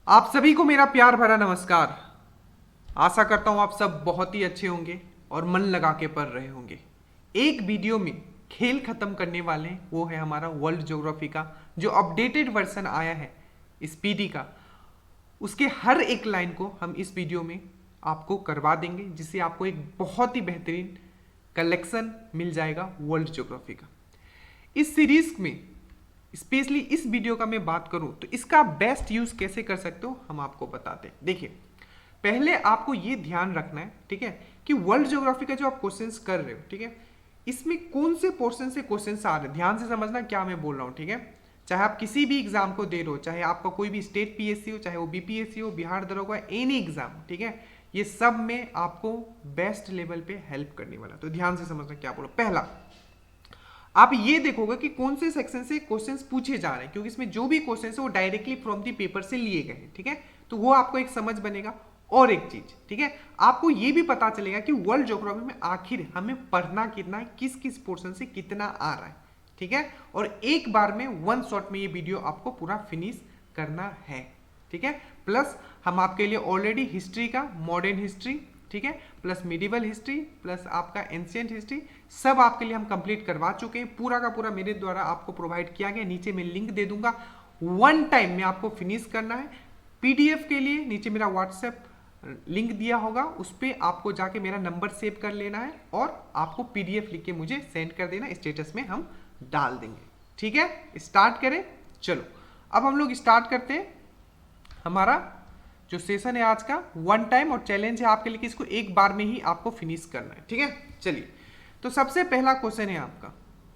आप सभी को मेरा प्यार भरा नमस्कार। आशा करता हूं आप सब बहुत ही अच्छे होंगे और मन लगा के पढ़ रहे होंगे। एक वीडियो में खेल खत्म करने वाले हैं, वो है हमारा वर्ल्ड ज्योग्राफी का जो अपडेटेड वर्जन आया है स्पीडी का। उसके हर एक लाइन को हम इस वीडियो में आपको करवा देंगे, जिससे आपको एक बहुत ही बेहतरीन कलेक्शन मिल जाएगा वर्ल्ड ज्योग्राफी का। इस सीरीज में स्पेशली इस वीडियो का मैं बात करूं तो इसका बेस्ट यूज कैसे कर सकते हो हम आपको बताते हैं। देखिए, पहले आपको ये ध्यान रखना है, ठीक है, कि वर्ल्ड ज्योग्राफी का जो आप क्वेश्चंस कर रहे हो, ठीक है, इसमें कौन से पोर्शन से क्वेश्चंस आ रहे हैं, ध्यान से समझना क्या मैं बोल रहा हूं, ठीक है। चाहे आप किसी भी एग्जाम को दे रहे हो, चाहे आपका कोई भी स्टेट पीएससी हो, चाहे वो बीपीएससी हो, बिहार दरोगा, एनी एग्जाम, ठीक है, ये सब में आपको बेस्ट लेवल पे हेल्प करने वाला। तो ध्यान से समझना क्या बोलो। पहला, आप ये देखोगे कि कौन से सेक्शन से क्वेश्चंस पूछे जा रहे हैं, क्योंकि इसमें जो भी क्वेश्चंस है वो डायरेक्टली फ्रॉम दी पेपर से लिए गए हैं, ठीक है, तो वो आपको एक समझ बनेगा। और एक चीज, ठीक है, आपको ये भी पता चलेगा कि वर्ल्ड ज्योग्राफी में आखिर हमें पढ़ना कितना है, किस किस पोर्शन से कितना आ रहा है, ठीक है। और एक बार में वन शॉट में ये वीडियो आपको पूरा फिनिश करना है, ठीक है। प्लस हम आपके लिए ऑलरेडी हिस्ट्री का, मॉडर्न हिस्ट्री, ठीक है, प्लस मिडिवल हिस्ट्री, प्लस आपका एंशिएंट हिस्ट्री, सब आपके लिए हम कंप्लीट करवा चुके हैं। पूरा का पूरा मेरे द्वारा आपको प्रोवाइड किया गया। नीचे मैं लिंक दे दूंगा, वन टाइम में आपको फिनिश करना है। पीडीएफ के लिए नीचे मेरा व्हाट्सएप लिंक दिया होगा, उस पर आपको जाके मेरा नंबर सेव कर लेना है और आपको पीडीएफ लिख के मुझे सेंड कर देना, स्टेटस में हम डाल देंगे, ठीक है। स्टार्ट करें, चलो अब हम लोग स्टार्ट करते हैं। हमारा जो सेशन है आज का वन टाइम और चैलेंज है आपके लिए कि इसको एक बार में ही आपको फिनिश करना है, ठीक है। चलिए, तो सबसे पहला क्वेश्चन है आपका,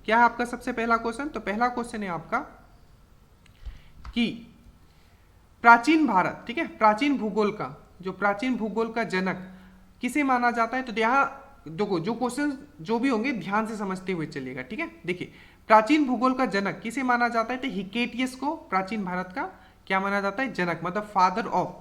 क्या है आपका सबसे पहला क्वेश्चन? तो पहला क्वेश्चन है आपका कि प्राचीन भारत, ठीक है, प्राचीन भूगोल का, जो प्राचीन भूगोल का जनक किसे माना जाता है? तो यहाँ देखो, जो क्वेश्चन जो भी होंगे ध्यान से समझते हुए चलिएगा, ठीक है। देखिए, प्राचीन भूगोल का जनक किसे माना जाता है? तो हिकेटियस को प्राचीन भारत का क्या माना जाता है? जनक, मतलब फादर ऑफ,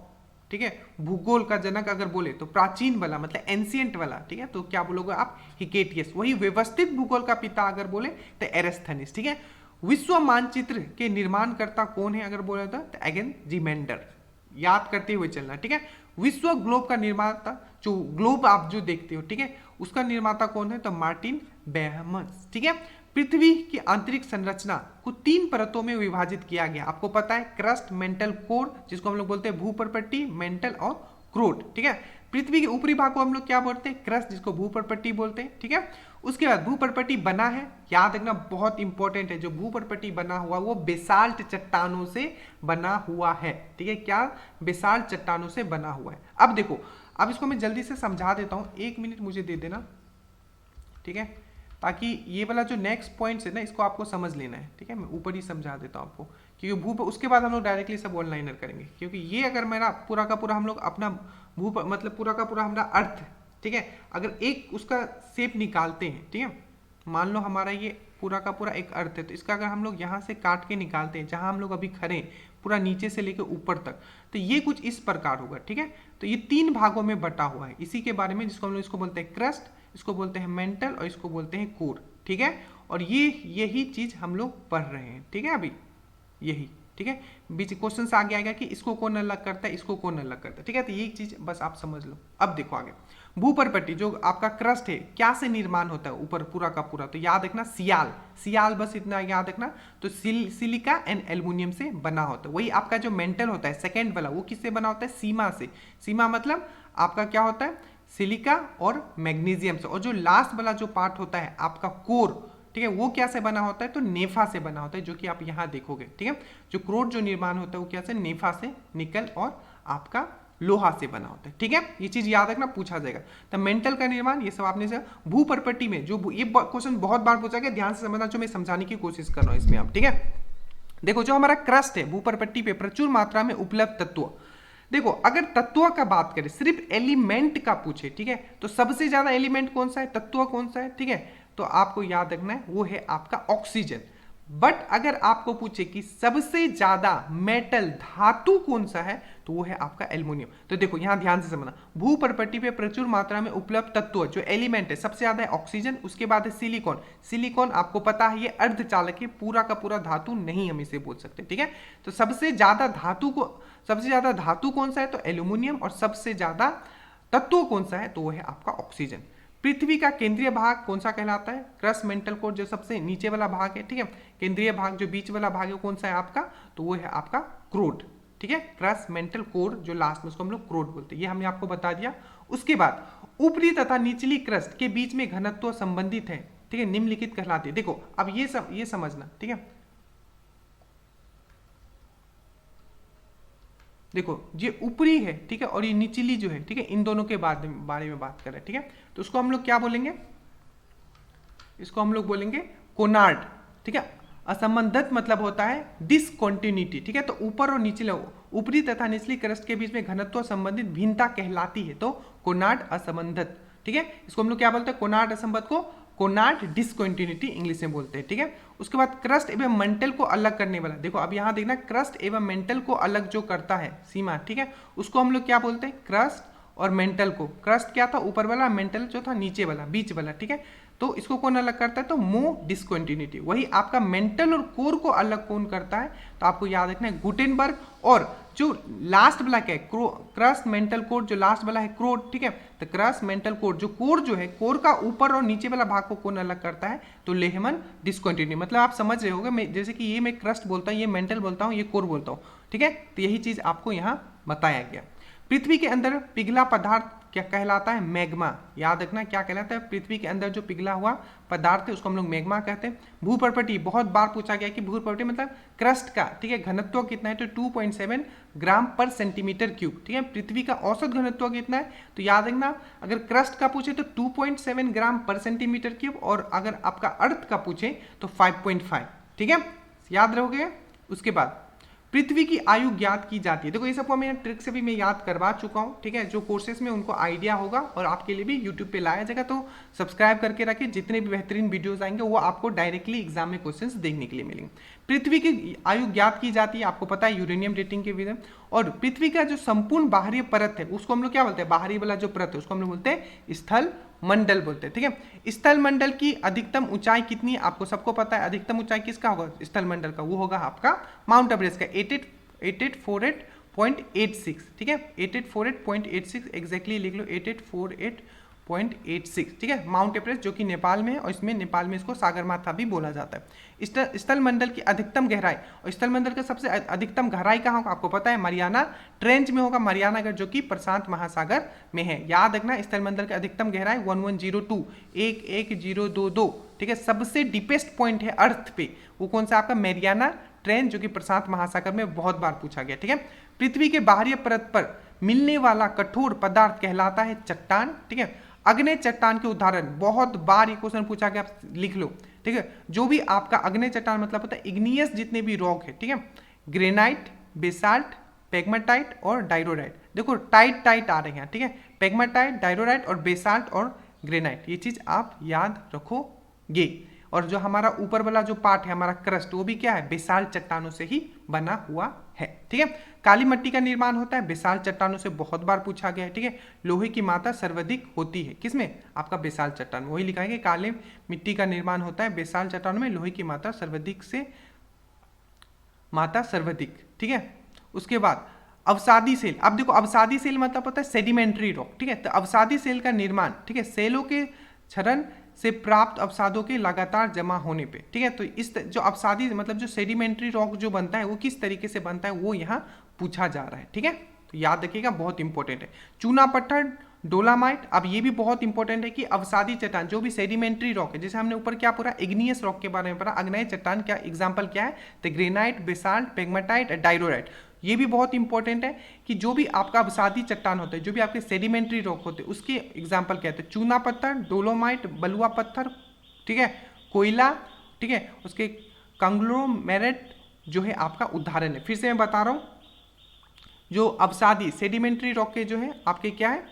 ठीक है, भूगोल का जनक अगर बोले तो प्राचीन वाला मतलब एंशिएंट वाला, ठीक है, तो क्या बोलोगे आप? हिकेटियस। वही व्यवस्थित भूगोल का पिता अगर बोले तो एरेस्थनीज, ठीक है। विश्व मानचित्र के निर्माणकर्ता कौन है अगर बोले तो अगेन जिमेंडर, याद करते हुए चलना, ठीक है। विश्व ग्लोब का निर्माता, जो ग्लोब आप जो देखते हो, ठीक है, उसका निर्माता कौन है? तो मार्टिन बेहमस, ठीक है। पृथ्वी की आंतरिक संरचना को 3 परतों में विभाजित किया गया, आपको पता है, क्रस्ट, मेंटल, कोर, जिसको हम लोग बोलते हैं भूपर्पट्टी, मेंटल और क्रोट, ठीक है। पृथ्वी के ऊपरी भाग को हम लोग क्या बोलते हैं? क्रस्ट, जिसको भूपर्पट्टी बोलते हैं, ठीक है। उसके बाद भूपर्पट्टी बना है, याद रखना बहुत इंपॉर्टेंट है, जो भूपर्पट्टी बना हुआ वो बेसाल्ट चट्टानों से बना हुआ है, ठीक है। क्या? बेसाल्ट चट्टानों से बना हुआ है। अब देखो, अब इसको मैं जल्दी से समझा देता हूं, 1 मिनट मुझे दे देना, ठीक है, ताकि ये वाला जो नेक्स्ट पॉइंट्स है ना, इसको आपको समझ लेना है, ठीक है। मैं ऊपर ही समझा देता हूँ आपको, क्योंकि उसके बाद हम लोग डायरेक्टली सब ऑनलाइनर करेंगे, क्योंकि ये अगर मेरा पूरा का पूरा हम लोग अपना मतलब पूरा का पूरा हमारा अर्थ, ठीक है, अगर एक उसका शेप निकालते हैं, ठीक है, मान लो हमारा ये पूरा का पूरा एक अर्थ है, तो इसका अगर हम लोग यहाँ से काट के निकालते हैं, जहाँ हम लोग अभी खड़े हैं, पूरा नीचे से लेकर ऊपर तक, तो ये कुछ इस प्रकार होगा, ठीक है। तो ये 3 भागों में बटा हुआ है, इसी के बारे में, जिसको हम लोग इसको बोलते हैं क्रस्ट, इसको बोलते हैं मेंटल और इसको बोलते हैं कोर, ठीक है। और यही चीज हम लोग पढ़ रहे हैं, ठीक है, अभी यही, ठीक है। बीच क्वेश्चन से आगे आएगा कि इसको कौन अलग करता है, इसको कौन अलग करता है, ठीक है। तो ये चीज बस आप समझ लो। अब देखो आगे, भूपर्पट्टी जो आपका क्रस्ट है, क्या से निर्माण होता है ऊपर पूरा का पूरा? तो याद रखना सियाल, सियाल, बस इतना याद रखना। तो सिलिका एंड एल्युमिनियम से बना होता है। वही आपका जो मेंटल होता है सेकेंड वाला, वो किससे बना होता है? सीमा से। सीमा मतलब आपका क्या होता है? सिलिका और मैग्नीशियम से। और जो लास्ट वाला जो पार्ट होता है आपका कोर, ठीक है, वो क्या से बना होता है? तो नेफा से बना होता है, जो कि आप यहाँ देखोगे, ठीक है। जो क्रोट जो निर्माण होता है वो क्या से? नेफा से, निकल और आपका लोहा से बना होता है, ठीक है। ये चीज याद रखना, पूछा जाएगा। तो मेंटल का निर्माण, ये सब आपने से भूपर्पट्टी में जो ये क्वेश्चन बहुत बार पूछा गया, ध्यान से समझना, जो मैं समझाने की कोशिश कर रहा हूँ इसमें आप, ठीक है। देखो, जो हमारा क्रस्ट है भूपर्पट्टी पे प्रचुर मात्रा में उपलब्ध तत्व, देखो अगर तत्व का बात करें, सिर्फ एलिमेंट का पूछे, ठीक है, तो सबसे ज्यादा एलिमेंट कौन सा है, तत्व कौन सा है, ठीक है, तो आपको याद रखना है वो है आपका ऑक्सीजन। बट अगर आपको पूछे कि सबसे ज्यादा मेटल धातु कौन सा है, तो वो है आपका एल्युमिनियम। तो देखो यहां ध्यान से समझना, भूपर्पट्टी पे प्रचुर मात्रा में उपलब्ध तत्व जो एलिमेंट है, सबसे ज्यादा है ऑक्सीजन, उसके बाद है सिलिकॉन। सिलिकॉन आपको पता है ये अर्धचालक है, पूरा का पूरा धातु नहीं हम इसे बोल सकते, ठीक है। तो सबसे ज्यादा धातु को, सबसे ज्यादा धातु कौन सा है तो एल्यूमिनियम, और सबसे ज्यादा तत्व कौन सा है तो वो है आपका ऑक्सीजन। पृथ्वी का केंद्रीय भाग कौन सा कहलाता है, क्रस्ट मेंटल कोर, जो सबसे नीचे वाला भाग है, ठीक है। केंद्रीय भाग जो बीच वाला भाग है कौन सा है आपका, तो वो है आपका क्रोड, ठीक है। क्रस्ट मेंटल कोर जो लास्ट में उसको हम लोग क्रोड बोलते हैं, ये हमने आपको बता दिया। उसके बाद ऊपरी तथा निचली क्रस्ट के बीच में घनत्व संबंधित है, ठीक है, निम्नलिखित कहलाती है। देखो अब ये समझना, ठीक है। देखो ये ऊपरी है, ठीक है, और ये निचली जो है, ठीक है, इन दोनों के बारे में बात कर रहे हैं, ठीक है। तो उसको हम लोग क्या बोलेंगे, इसको हम लोग बोलेंगे कोनार्ड, ठीक है। असंबंधित मतलब होता है डिसकंटिन्यूटी, ठीक है। तो ऊपर और निचले, ऊपरी तथा निचली क्रस्ट के बीच में घनत्व संबंधित भिन्नता कहलाती है तो कोनार्ड असंबंधित, ठीक है। इसको हम लोग क्या बोलते हैं, कोनार्ड असंबंधित को कोनार्ड डिसकंटिन्यूटी इंग्लिश में बोलते हैं, ठीक है। उसके बाद क्रस्ट एवं मेंटल को अलग करने वाला, देखो अब यहां देखना, क्रस्ट एवं मेंटल को अलग जो करता है सीमा, ठीक है, उसको हम लोग क्या बोलते हैं, क्रस्ट और मेंटल को। क्रस्ट क्या था ऊपर वाला, मेंटल जो था नीचे वाला, बीच वाला, ठीक है। तो इसको कौन अलग करता है तो मो डिसकंटिन्यूटी। वही आपका मेंटल और कोर को अलग कौन करता है, तो आपको याद रखना है गुटेनबर्ग। और जो लास्ट वाला क्या है, क्रस्ट मेंटल कोर, जो लास्ट वाला है क्रोड, ठीक है। तो क्रस्ट मेंटल कोर, जो कोर जो है, कोर का ऊपर और नीचे वाला भाग को कौन अलग करता है तो लेहमन डिसकंटिन्यूटी। मतलब आप समझ रहे होगे, मैं जैसे कि ये मैं क्रस्ट बोलता हूँ, ये मेंटल बोलता हूँ, ये कोर बोलता हूँ, ठीक है। तो यही चीज आपको यहाँ बताया गया। पृथ्वी के अंदर पिघला पदार्थ क्या कहलाता है, मैग्मा। याद रखना क्या कहलाता है, पृथ्वी के अंदर जो पिघला हुआ पदार्थ है उसको हम लोग मैग्मा कहते हैं। भूप्रपटी, बहुत बार पूछा गया कि भूप्रपटी मतलब क्रस्ट का, ठीक है, घनत्व कितना है तो 2.7 ग्राम पर सेंटीमीटर क्यूब, ठीक है। पृथ्वी का औसत घनत्व कितना है तो याद रखना, अगर क्रस्ट का पूछे तो 2.7 ग्राम पर सेंटीमीटर क्यूब, और अगर आपका अर्थ का पूछे तो 5.5, ठीक है, याद रहोगे। उसके बाद पृथ्वी की आयु ज्ञात की जाती है। देखो ये सबको मैं ट्रिक से भी मैं याद करवा चुका हूँ, ठीक है। जो कोर्सेज में उनको आइडिया होगा और आपके लिए भी यूट्यूब पे लाया जाएगा, तो सब्सक्राइब करके रखिए, जितने भी बेहतरीन वीडियोस आएंगे वो आपको डायरेक्टली एग्जाम में क्वेश्चंस देखने के लिए मिलेंगे। पृथ्वी की आयु ज्ञात की जाती है, आपको पता है यूरेनियम डेटिंग के विधि। और पृथ्वी का जो संपूर्ण बाहरी परत है उसको हम लोग क्या बोलते हैं, बाहरी वाला जो परत है उसको हम लोग बोलते हैं स्थल मंडल बोलते हैं, ठीक है। स्थल मंडल की अधिकतम ऊंचाई कितनी है, आपको सबको पता है। अधिकतम ऊंचाई किसका होगा स्थल मंडल का, वो होगा आपका माउंट एवरेस्ट का 8848.86, ठीक है। 8848.86 एग्जैक्टली लिख लो, 8848.86, ठीक है। माउंट एवरेस्ट जो कि नेपाल में है, और इसमें नेपाल में इसको सागरमाथा भी बोला जाता है। स्थल मंडल की अधिकतम गहराई, और स्थल मंडल का सबसे अधिकतम गहराई कहाँ होगा आपको पता है, मरियाना ट्रेंच में होगा, मरियाना जो कि प्रशांत महासागर में है। याद रखना स्थल मंडल की अधिकतम गहराई 1102, ठीक है। सबसे डीपेस्ट पॉइंट है अर्थ पे, वो कौन सा आपका मैरियाना ट्रेंच, जो कि प्रशांत महासागर में बहुत बार पूछा गया, ठीक है। पृथ्वी के बाहरी परत पर मिलने वाला कठोर पदार्थ कहलाता है चट्टान, ठीक है। अग्नि चट्टान के उदाहरण, बहुत बार ये क्वेश्चन पूछा गया, आप लिख लो, ठीक है। जो भी आपका अग्नि चट्टान मतलब होता है इग्नियस जितने भी रॉक है, ठीक है, ग्रेनाइट, बेसाल्ट, पेग्माटाइट और डायरोडाइट। देखो टाइट आ रहे हैं, ठीक है, पेग्माटाइट, डायरोडाइट और बेसाल्ट और ग्रेनाइट, ये चीज आप याद रखोगे। और जो हमारा ऊपर वाला जो पार्ट है हमारा क्रस्ट, वो भी क्या है, बेसाल्ट चट्टानों से ही बना हुआ है, ठीक है। काली मिट्टी का निर्माण होता है बेसाल्ट चट्टानों से, बहुत बार पूछा गया है, ठीक है। लोहे की मात्रा सर्वाधिक होती है किसमें, आपका बेसाल्ट चट्टान, वही लिखा है कि काले मिट्टी का निर्माण होता है बेसाल्ट चट्टानों में, लोहे की मात्रा सर्वाधिक, ठीक है। उसके बाद अवसादी सेल, अब देखो अवसादी सेल मतलब होता है सेडिमेंट्री रॉक, ठीक है। तो अवसादी सेल का निर्माण, ठीक है, सेलों के क्षरण से प्राप्त अवसादों के लगातार जमा होने पे, ठीक है। तो इस जो अवसादी मतलब जो सेडिमेंट्री रॉक जो बनता है वो किस तरीके से बनता है वो यहाँ पूछा जा रहा है, ठीक है। तो याद रखिएगा, बहुत इंपॉर्टेंट है। चूना पत्थर, डोलामाइट, अब ये भी बहुत इंपॉर्टेंट है कि अवसादी चट्टान जो भी सेडिमेंट्री रॉक है, जैसे हमने ऊपर क्या पूरा इग्नियस रॉक के बारे में पढ़ा, अग्नेय चट्टान क्या एग्जाम्पल क्या है, तो ग्रेनाइट, बेसाल्ट, पेग्माटाइट, डायरोडाइट। ये भी बहुत इंपॉर्टेंट है कि जो भी आपका अवसादी चट्टान होता है, जो भी आपके सेडिमेंट्री रॉक होते हैं, उसके एग्जाम्पल क्या है, चूना पत्थर, डोलोमाइट, बलुआ पत्थर, ठीक है, कोयला, ठीक है, उसके कंग्लोमेरेट जो है आपका उदाहरण है। फिर से मैं बता रहा हूँ, जो अवसादी सेडिमेंट्री रॉक के जो है आपके क्या है,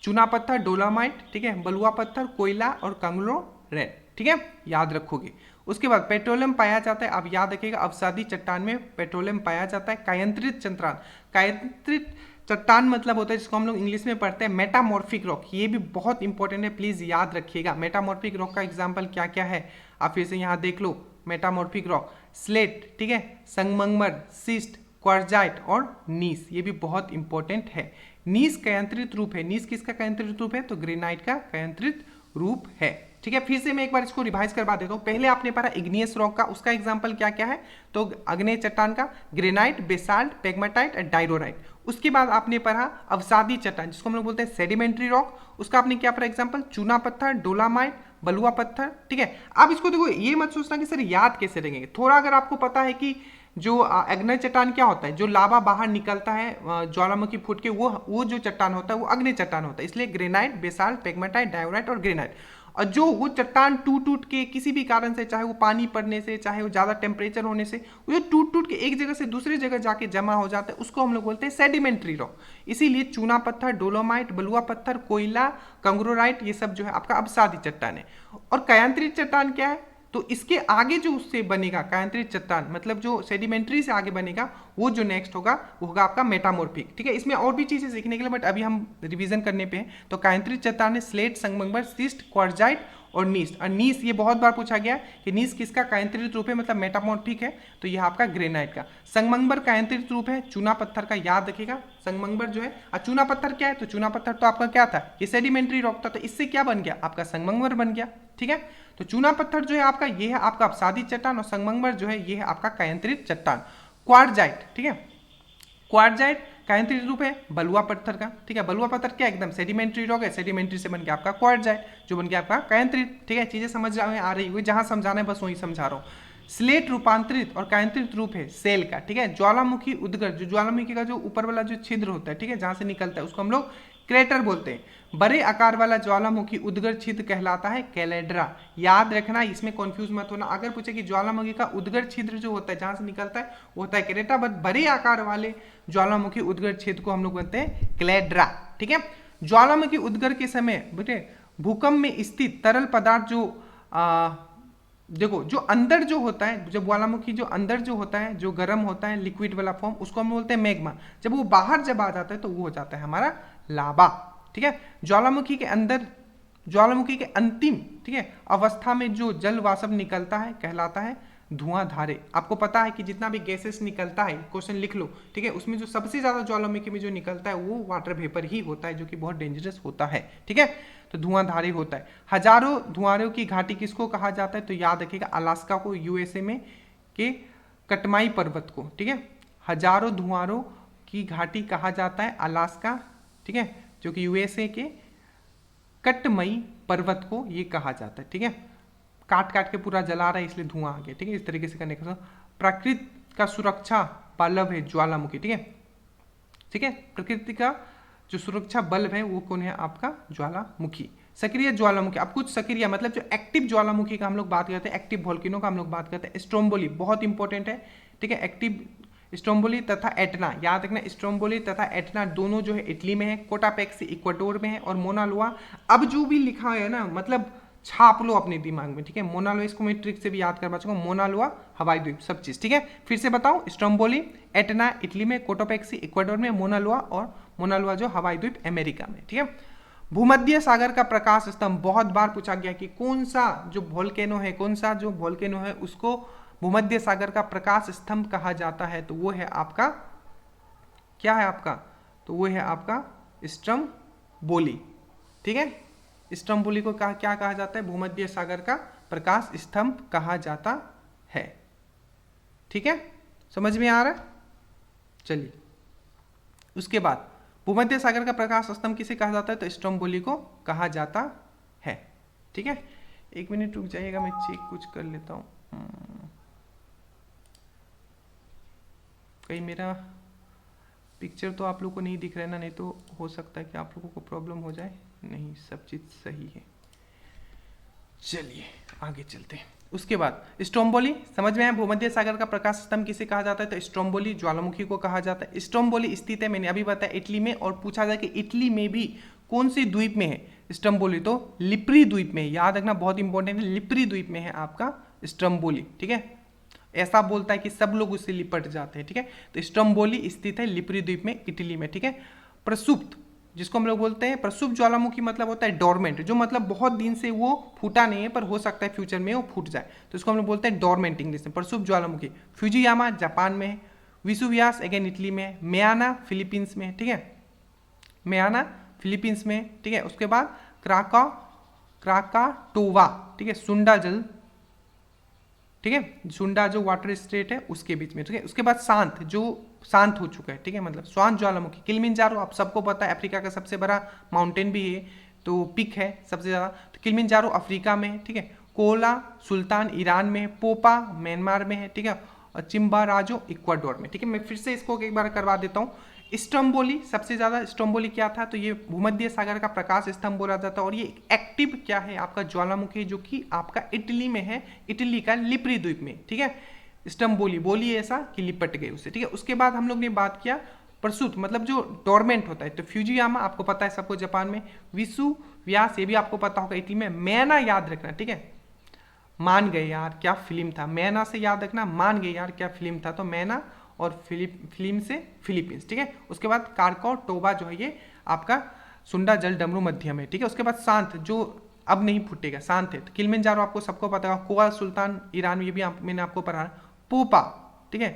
चूना पत्थर, डोलामाइट, ठीक है, बलुआ पत्थर, कोयला और कंग्लोमेरेट, ठीक है, याद रखोगे। उसके बाद पेट्रोलियम पाया जाता है, आप याद रखिएगा अवसादी चट्टान में पेट्रोलियम पाया जाता है। कायांतरित चट्टान, कायांतरित चट्टान मतलब होता है जिसको हम लोग इंग्लिश में पढ़ते हैं मेटामॉर्फिक रॉक, ये भी बहुत इंपॉर्टेंट है, प्लीज याद रखिएगा। मेटामॉर्फिक रॉक का एग्जाम्पल क्या क्या है आप फिर से यहाँ देख लो, मेटामॉर्फिक रॉक, स्लेट, ठीक है, संगमरमर, सिस्ट, क्वार्जाइट और नीस, ये भी बहुत इंपॉर्टेंट है। नीस कयांत्रित रूप है। नीस किसका कयांत्रित रूप है? तो ग्रेनाइट का कयांत्रित रूप है। ठीक है, फिर से मैं एक बार इसको रिवाइज करवा देता हूँ। पहले आपने पढ़ा इग्नियस रॉक का, उसका एग्जांपल क्या क्या है? तो आग्नेय चट्टान का ग्रेनाइट, बेसाल्ट, पेग्माटाइट और डायरोराइट। उसके बाद आपने पढ़ा अवसादी चट्टान, जिसको हम लोग बोलते हैं सेडिमेंट्री रॉक, उसका आपने क्या पढ़ा एग्जांपल? चूना पत्थर, डोलामाइट, बलुआ पत्थर। ठीक है, अब इसको देखो, ये मत सोचना कि सर याद कैसे रहेंगे। थोड़ा अगर आपको पता है कि जो अग्नि चट्टान क्या होता है, जो लावा बाहर निकलता है ज्वालामुखी फूट के, वो जो चट्टान होता है वो अग्नि चट्टान होता है। इसलिए ग्रेनाइट, बेसाल्ट, पेग्माटाइट, डायोराइट और ग्रेनाइट। और जो वो चट्टान टूट टूट के किसी भी कारण से, चाहे वो पानी पड़ने से, चाहे वो ज़्यादा टेम्परेचर होने से, वो जो टूट टूट के एक जगह से दूसरी जगह जाके जमा हो जाता है, उसको हम लोग बोलते हैं सेडिमेंट्री रॉक। इसीलिए चूना पत्थर, डोलोमाइट, बलुआ पत्थर, कोयला, कंग्रोराइट, ये सब जो है आपका अवसादी चट्टान है। और कयांत्रित चट्टान क्या है? तो इसके आगे जो उससे बनेगा कयांत्रित चट्टान, मतलब जो सेडिमेंट्री से आगे बनेगा, वो जो नेक्स्ट होगा वो होगा आपका मेटामॉर्फिक। ठीक है, इसमें और भी चीजें सीखने के लिए, बट अभी हम रिवीजन करने पे हैं। तो कयांत्रित चट्टान है स्लेट, संगमरमर, सिस्ट, क्वार्जाइट और नीस। और नीस ये बहुत बार पूछा गया कि नीस किसका कयांत्रित रूप है, मतलब मेटामॉर्फिक है, तो यह आपका ग्रेनाइट का। संगमरमर कयांत्रित रूप है चूना पत्थर का, याद रखिएगा। संगमरमर जो है, चूना पत्थर क्या है? तो चूना पत्थर तो आपका क्या था? ये सेडिमेंट्री रॉक था, तो इससे क्या बन गया? आपका संगमरमर बन गया। ठीक है, तो चूना पत्थर जो है आपका, ये है आपका अवसादी चट्टान, और संगमरमर जो है ये है आपका कयांत्रित चट्टान। क्वार्जाइट, ठीक है, क्वार्जाइट कयांत्रित रूप है बलुआ पत्थर का। ठीक है, बलुआ पत्थर क्या एकदम सेडिमेंट्री रॉक है, सेडिमेंट्री से बन गया आपका क्वार्जाइट, जो बन गया आपका कयांत्रित। ठीक है, चीजें समझ में आ रही हुई, जहां समझाना है बस वही समझा रहा हूँ। स्लेट रूपांतरित और कयांत्रित रूप है सेल का। ठीक है, ज्वालामुखी उद्गर, जो ज्वालामुखी का जो ऊपर वाला जो छिद्र होता है, ठीक है, जहां से निकलता है, उसको हम लोग क्रेटर बोलते हैं। बड़े आकार वाला ज्वालामुखी उद्गर छिद्र कहलाता है कैलेड्रा। याद रखना, इसमें कंफ्यूज मत होना। अगर पूछे कि ज्वालामुखी का उद्गर छिद्र जो होता है जहां से निकलता है वो होता है क्रेटा, बट बड़े आकार वाले ज्वालामुखी उद्गर छिद्र को हम लोग बोलते हैं क्लेड्रा। ठीक है, ज्वालामुखी उद्गर के समय बेटे भूकंप में स्थित तरल पदार्थ जो देखो, जो अंदर जो होता है, जब ज्वालामुखी जो अंदर जो होता है, जो गर्म होता है लिक्विड वाला फॉर्म, उसको हम बोलते हैं मैग्मा। जब वो बाहर जब आ जाता है तो वो हो जाता है हमारा लावा। ठीक है, ज्वालामुखी के अंदर, ज्वालामुखी के अंतिम, ठीक है, अवस्था में जो जल वाष्प निकलता है कहलाता है धुआंधारे। आपको पता है कि जितना भी गैसेस निकलता है, क्वेश्चन लिख लो, ठीक है, उसमें जो सबसे ज्यादा ज्वालामुखी में जो निकलता है वो वाटर वेपर ही होता है, जो कि बहुत डेंजरस होता है। ठीक है, तो धुआंधारी होता है। हजारों धुआंधारों की घाटी किसको कहा जाता है? तो याद रखिएगा, अलास्का को, यूएसए में के कटमाई पर्वत को। ठीक है, हजारों धुआंधारों की घाटी कहा जाता है अलास्का, ठीक है, जो कि यूएसए के कटमई पर्वत को ये कहा जाता है। ठीक है, काट काट के पूरा जला रहा है इसलिए धुआं आ गया। ठीक है, इस तरीके से करने का प्रकृति का सुरक्षा बल्ब है ज्वालामुखी। ठीक है, ठीक है, प्रकृति का जो सुरक्षा बल्ब है वो कौन है? आपका ज्वालामुखी। सक्रिय ज्वालामुखी, अब कुछ सक्रिय मतलब जो एक्टिव ज्वालामुखी का हम लोग बात करते हैं, एक्टिव वोल्केनो का हम लोग बात करते हैं। स्ट्रोम्बोली बहुत इंपॉर्टेंट है। ठीक है, एक्टिव स्ट्रोम्बोली तथा एटना, याद रखना, स्ट्रोम्बोली तथा एटना दोनों जो है इटली में है, कोटापेक्सी इक्वाडोर में है, और मोनालुआ, अब जो भी लिखा है ना, मतलब छाप लो अपने दिमाग में। ठीक है, मोनालुआ, इसको मैं ट्रिक से भी याद करवा चुका हूँ, मोनालुआ हवाई द्वीप, सब चीज। ठीक है, फिर से बताओ, स्ट्रोम्बोली एटना इटली में, कोटापेक्सी इक्वाडोर में, मोनालुआ, और मोनालुआ जो हवाई द्वीप अमेरिका में। ठीक है, भूमध्य सागर का प्रकाश स्तंभ बहुत बार पूछा गया कि कौन सा जो वोल्केनो है, कौन सा जो वोल्केनो है उसको भूमध्य सागर का प्रकाश स्तंभ कहा जाता है? तो वो है आपका, क्या है आपका? तो वो है आपका स्ट्रोम्बोली। ठीक है, स्ट्रोम्बोली को क्या कहा जाता है? भूमध्य सागर का प्रकाश स्तंभ कहा जाता है। ठीक है, समझ में आ रहा है? चलिए, उसके बाद भूमध्य सागर का प्रकाश स्तंभ किसे कहा जाता है? तो स्ट्रोम्बोली को कहा जाता है। ठीक है, एक मिनट रुक जाइएगा, मैं चेक कुछ कर लेता हूं। कहीं मेरा पिक्चर तो आप लोग को नहीं दिख रहा है ना, नहीं तो हो सकता है कि आप लोगों को प्रॉब्लम हो जाए। नहीं, सब चीज सही है। चलिए आगे चलते हैं। उसके बाद स्ट्रोम्बोली समझ में आया, भूमध्य सागर का प्रकाश स्तंभ किसे कहा जाता है? तो स्ट्रोम्बोली ज्वालामुखी को कहा जाता है। स्ट्रोम्बोली स्थित है, मैंने अभी बताया, इटली में, और पूछा जाए कि इटली में भी कौन सी द्वीप में है स्ट्रोम्बोली? तो लिप्री द्वीप में। याद रखना, बहुत इंपॉर्टेंट है, लिप्री द्वीप में है आपका स्ट्रोम्बोली। ठीक है, ऐसा बोलता है कि सब लोग उससे लिपट जाते हैं। ठीक है, तो स्ट्रोम्बोली स्थित है लिप्री द्वीप में, इटली में। ठीक है, प्रसुप्त, जिसको हम लोग बोलते हैं प्रसुप्त ज्वालामुखी, मतलब होता है डोरमेंट, जो मतलब बहुत दिन से वो फूटा नहीं है पर हो सकता है फ्यूचर में वो फूट जाए, तो इसको हम लोग बोलते हैं डोरमेंट इंग्लिश में, प्रसुप्त ज्वालामुखी। फ्यूजियामा जापान में है, विसुवियास अगेन इटली में है, मेयाना फिलीपींस में, ठीक है, मेयाना फिलीपींस में, ठीक है। उसके बाद क्राकाटोवा, ठीक है, सुंडा जल, ठीक है, सुंडा जो वाटर स्टेट है उसके बीच में, ठीक है। उसके बाद शांत, जो शांत हो चुका है, ठीक है, मतलब शांत ज्वालामुखी किलिमंजारो, आप सबको पता है अफ्रीका का सबसे बड़ा माउंटेन भी है, तो पिक है सबसे ज़्यादा, तो किलिमंजारो अफ्रीका में है, ठीक है। कोला सुल्तान ईरान में है, पोपा म्यांमार में है, ठीक है, और चिम्बाराजो इक्वाडोर में, ठीक है। मैं फिर से इसको एक बार करवा देता हूँ। स्ट्रोम्बोली, सबसे ज़्यादा स्ट्रोम्बोली क्या था, तो ये भूमध्य सागर का प्रकाश स्तंभ बोला जाता है, और ये एक्टिव क्या है आपका ज्वालामुखी, जो कि आपका इटली में है, इटली का लिपरी द्वीप में, ठीक है। स्ट्रोम्बोली, बोली ऐसा कि लिपट गए उससे, ठीक है। उसके बाद हम लोग ने बात किया प्रसूत, मतलब जो डोरमेंट होता है, तो फ्यूजियामा आपको पता है सबको, जापान में, विसुवियास ये भी आपको पता होगा इटली में, मैना याद रखना, ठीक है, मान गए यार क्या फिल्म था, मैना से याद रखना, मान गए यार क्या फिल्म था, तो मैना और फिल्म से फिलीपींस, ठीक है। उसके बाद क्राकाटोवा जो है ये आपका सुंडा जल डमरू मध्य में, ठीक है। उसके बाद शांत, जो अब नहीं फूटेगा, शांत है, तो किलिमंजारो आपको सबको पता है, कोआ सुल्तान ईरान, ये भी मैंने आपको पढ़ा, पोपा, ठीक है,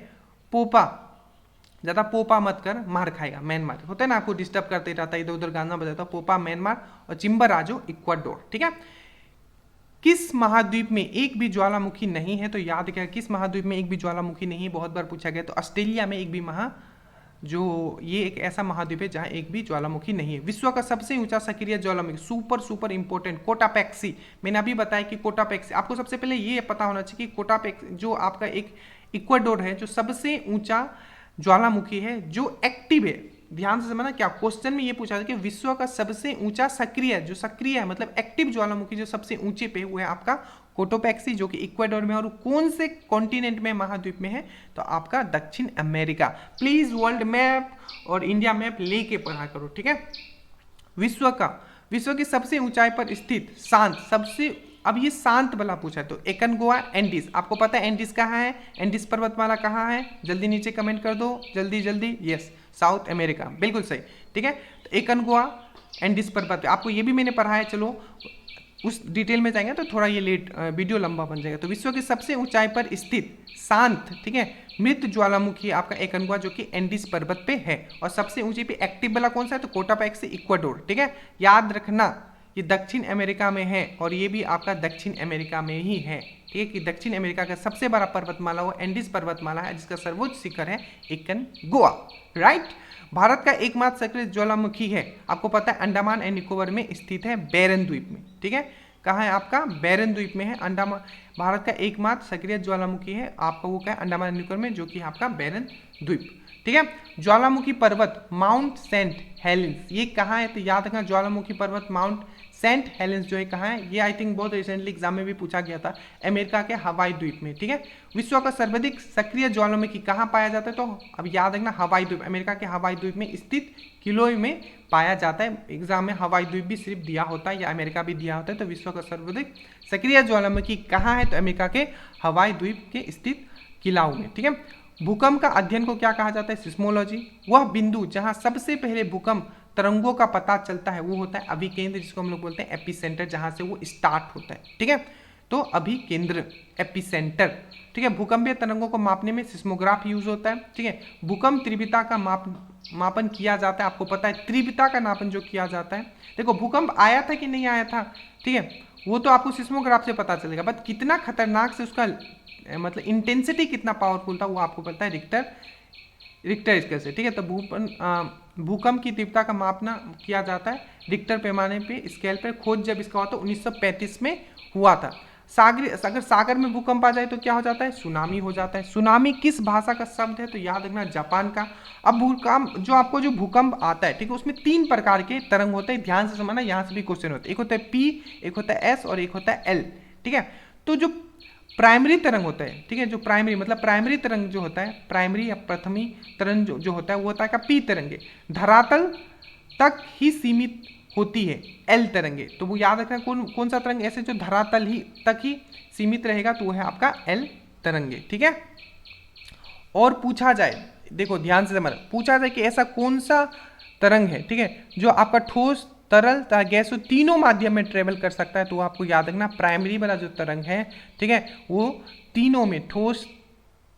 पोपा, ज़्यादा पोपा मत कर मार खाएगा, म्यांमार होता है ना, आपको डिस्टर्ब करते रहता है, इधर उधर गाना बजाता है, पोपा म्यांमार, और चिम्बाराजो इक्वाडोर, ठीक है। किस महाद्वीप में एक भी ज्वालामुखी नहीं है, तो याद रखिएगा किस महाद्वीप में एक भी ज्वालामुखी नहीं है, बहुत बार पूछा गया, तो ऑस्ट्रेलिया में एक भी ये एक ऐसा महाद्वीप है जहां एक भी ज्वालामुखी नहीं है। विश्व का सबसे ऊंचा सक्रिय ज्वालामुखी, सुपर इंपॉर्टेंट, कोटापेक्सी, मैंने अभी बताया कि कोटापेक्सी, आपको सबसे पहले ये पता होना चाहिए कि कोटापेक्सी जो आपका एक इक्वाडोर है, जो सबसे ऊंचा ज्वालामुखी है, जो एक्टिव है, ध्यान से समझना, क्या क्वेश्चन में ये पूछा था कि विश्व का सबसे ऊंचा सक्रिय, जो सक्रिय है मतलब एक्टिव ज्वालामुखी जो सबसे ऊंचे पे, वो है आपका कोटोपेक्सी, जो कि इक्वाडोर में, और कौन से कॉन्टिनेंट में, महाद्वीप में है, तो आपका दक्षिण अमेरिका। प्लीज वर्ल्ड मैप और इंडिया मैप लेके पढ़ा करो, ठीक है। विश्व की सबसे ऊंचाई पर स्थित शांत, सबसे, अब ये शांत वाला पूछा है, तो एकनगुआ एंडीज, आपको पता है एंडीज कहाँ है, एंडीज पर्वतमाला कहाँ है, जल्दी नीचे कमेंट कर दो, जल्दी जल्दी, यस, साउथ अमेरिका, बिल्कुल सही, ठीक है। तो एकनगुआ एंडीज पर्वत, आपको ये भी मैंने पढ़ा है, चलो उस डिटेल में जाएंगे तो थोड़ा ये लेट वीडियो लंबा बन जाएगा। तो विश्व की सबसे ऊंचाई पर स्थित शांत, ठीक है, मृत ज्वालामुखी आपका एकनगुआ, जो कि एंडीज पर्वत पे है, और सबसे ऊंची पे एक्टिव वाला कौन सा है, तो कोटापेक्सी इक्वाडोर, ठीक है। याद रखना ये दक्षिण अमेरिका में है, और ये भी आपका दक्षिण अमेरिका में ही है, ठीक है, कि दक्षिण अमेरिका का सबसे बड़ा पर्वतमाला वो एंडीज पर्वतमाला है, जिसका सर्वोच्च शिखर है एकनगुआ, राइट। भारत का एकमात्र सक्रिय ज्वालामुखी है, आपको पता है अंडमान एंड निकोबार में स्थित है, बैरन द्वीप में, ठीक है। कहाँ है आपका, बैरन द्वीप में है, अंडमान, भारत का एकमात्र सक्रिय ज्वालामुखी है आपका, वो क्या है, अंडमान एंड निकोबार में, जो कि आपका बैरन द्वीप, ठीक है। ज्वालामुखी पर्वत माउंट सेंट हेलेंस, ये कहाँ है, तो याद रखना ज्वालामुखी पर्वत माउंट सेंट हेलेंस जो है कहाँ है, ये आई थिंक बहुत रिसेंटली एग्जाम में भी पूछा गया था, अमेरिका के हवाई द्वीप में, ठीक है। विश्व का सर्वाधिक सक्रिय ज्वालामुखी कहाँ पाया जाता है, तो अब याद रखना हवाई द्वीप, अमेरिका के हवाई द्वीप में स्थित किलोई में पाया जाता है। एग्जाम में हवाई द्वीप भी सिर्फ दिया होता है, या अमेरिका भी दिया होता है, तो विश्व का सर्वाधिक सक्रिय ज्वालामुखी कहाँ है, तो अमेरिका के हवाई द्वीप के स्थित किलाऊ में, ठीक है। भूकंप का अध्ययन को क्या कहा जाता है, सिस्मोलॉजी, वह बिंदु जहाँ सबसे पहले भूकंप तरंगों का पता चलता है, वो होता है अभिकेंद्र, जिसको हम लोग बोलते हैं एपिसेंटर, जहां से वो स्टार्ट होता है, ठीक है। तो अभिकेंद्र, एपिसेंटर, ठीक है। भूकंपीय तरंगों को मापने में सिस्मोग्राफ यूज होता है, ठीक है। भूकंप तीव्रता का मापन किया जाता है, आपको पता है तीव्रता का नापन जो किया जाता है, देखो भूकंप आया था कि नहीं आया था, ठीक है, वो तो आपको सिस्मोग्राफ से पता चलेगा, बट कितना खतरनाक से उसका मतलब इंटेंसिटी कितना पावरफुल था, वो आपको पता है रिक्टर स्केल से, ठीक है। तो भूकंप की तीव्रता का मापना किया जाता है रिक्टर पैमाने पे, स्केल पर। खोज जब इसका हुआ तो 1935 में हुआ था। अगर सागर में भूकंप आ जाए तो क्या हो जाता है, सुनामी हो जाता है। सुनामी किस भाषा का शब्द है, तो याद रखना जापान का। अब भूकंप जो भूकंप आता है, ठीक है, उसमें 3 प्रकार के तरंग होते हैं, ध्यान से समझना, यहाँ से भी क्वेश्चन होते हैं, एक होता है पी, एक होता है एस और एक होता है एल, ठीक है। तो जो प्राइमरी तरंग होता है, ठीक है, जो प्राइमरी मतलब प्राइमरी तरंग जो होता है, प्राइमरी या प्रथमी तरंग जो होता है, वो होता है का पी तरंगे, धरातल तक ही सीमित होती है, एल तरंगे। तो वो याद रखना कौन सा तरंग ऐसे जो धरातल ही तक ही सीमित रहेगा, तो वो है आपका एल तरंगे, ठीक है। और पूछा जाए, देखो ध्यान से समझ, पूछा जाए कि ऐसा कौन सा तरंग है, ठीक है, जो आपका ठोस, तरल तथा गैस तीनों माध्यम में ट्रेवल कर सकता है, तो आपको याद रखना प्राइमरी वाला जो तरंग है, ठीक है, वो तीनों में, ठोस,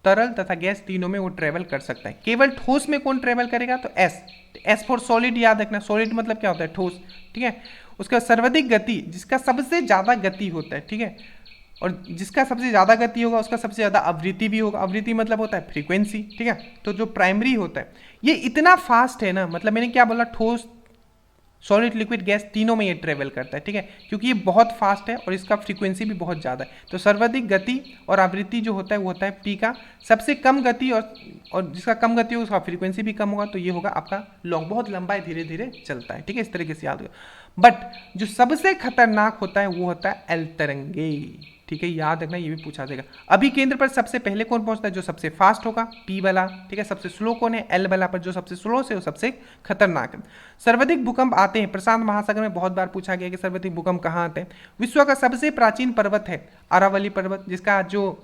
तरल तथा गैस तीनों में वो ट्रेवल कर सकता है। केवल ठोस में कौन ट्रेवल करेगा, तो एस फॉर सॉलिड याद रखना। सॉलिड मतलब क्या होता है, ठोस, ठीक है। उसका सर्वाधिक गति, जिसका सबसे ज्यादा गति होता है, ठीक है, और जिसका सबसे ज्यादा गति होगा उसका सबसे ज्यादा आवृत्ति भी होगा। आवृत्ति मतलब होता है फ्रीक्वेंसी, ठीक है। तो जो प्राइमरी होता है ये इतना फास्ट है ना, मतलब मैंने क्या बोला, ठोस, सॉलिड, लिक्विड, गैस तीनों में ये ट्रेवल करता है, ठीक है, क्योंकि ये बहुत फास्ट है और इसका फ्रीक्वेंसी भी बहुत ज़्यादा है। तो सर्वाधिक गति और आवृत्ति जो होता है वो होता है पी का। सबसे कम गति और जिसका कम गति हो उसका फ्रीक्वेंसी भी कम होगा, तो ये होगा आपका लॉन्ग, बहुत लंबा है, धीरे धीरे चलता है, ठीक है, इस तरीके से याद रखो। बट जो सबसे खतरनाक होता है वो होता है एल तरंगे, ठीक है, याद रखना, ये भी पूछा जाएगा। अभी केंद्र पर सबसे पहले कौन पहुंचता है, जो सबसे फास्ट होगा, पी वाला, ठीक है। सबसे स्लो कौन है, एल वाला, पर जो सबसे स्लो से वो सबसे खतरनाक है। सर्वाधिक भूकंप आते हैं प्रशांत महासागर में, बहुत बार पूछा गया कि सर्वाधिक भूकंप कहाँ आते हैं। विश्व का सबसे प्राचीन पर्वत है अरावली पर्वत, जिसका जो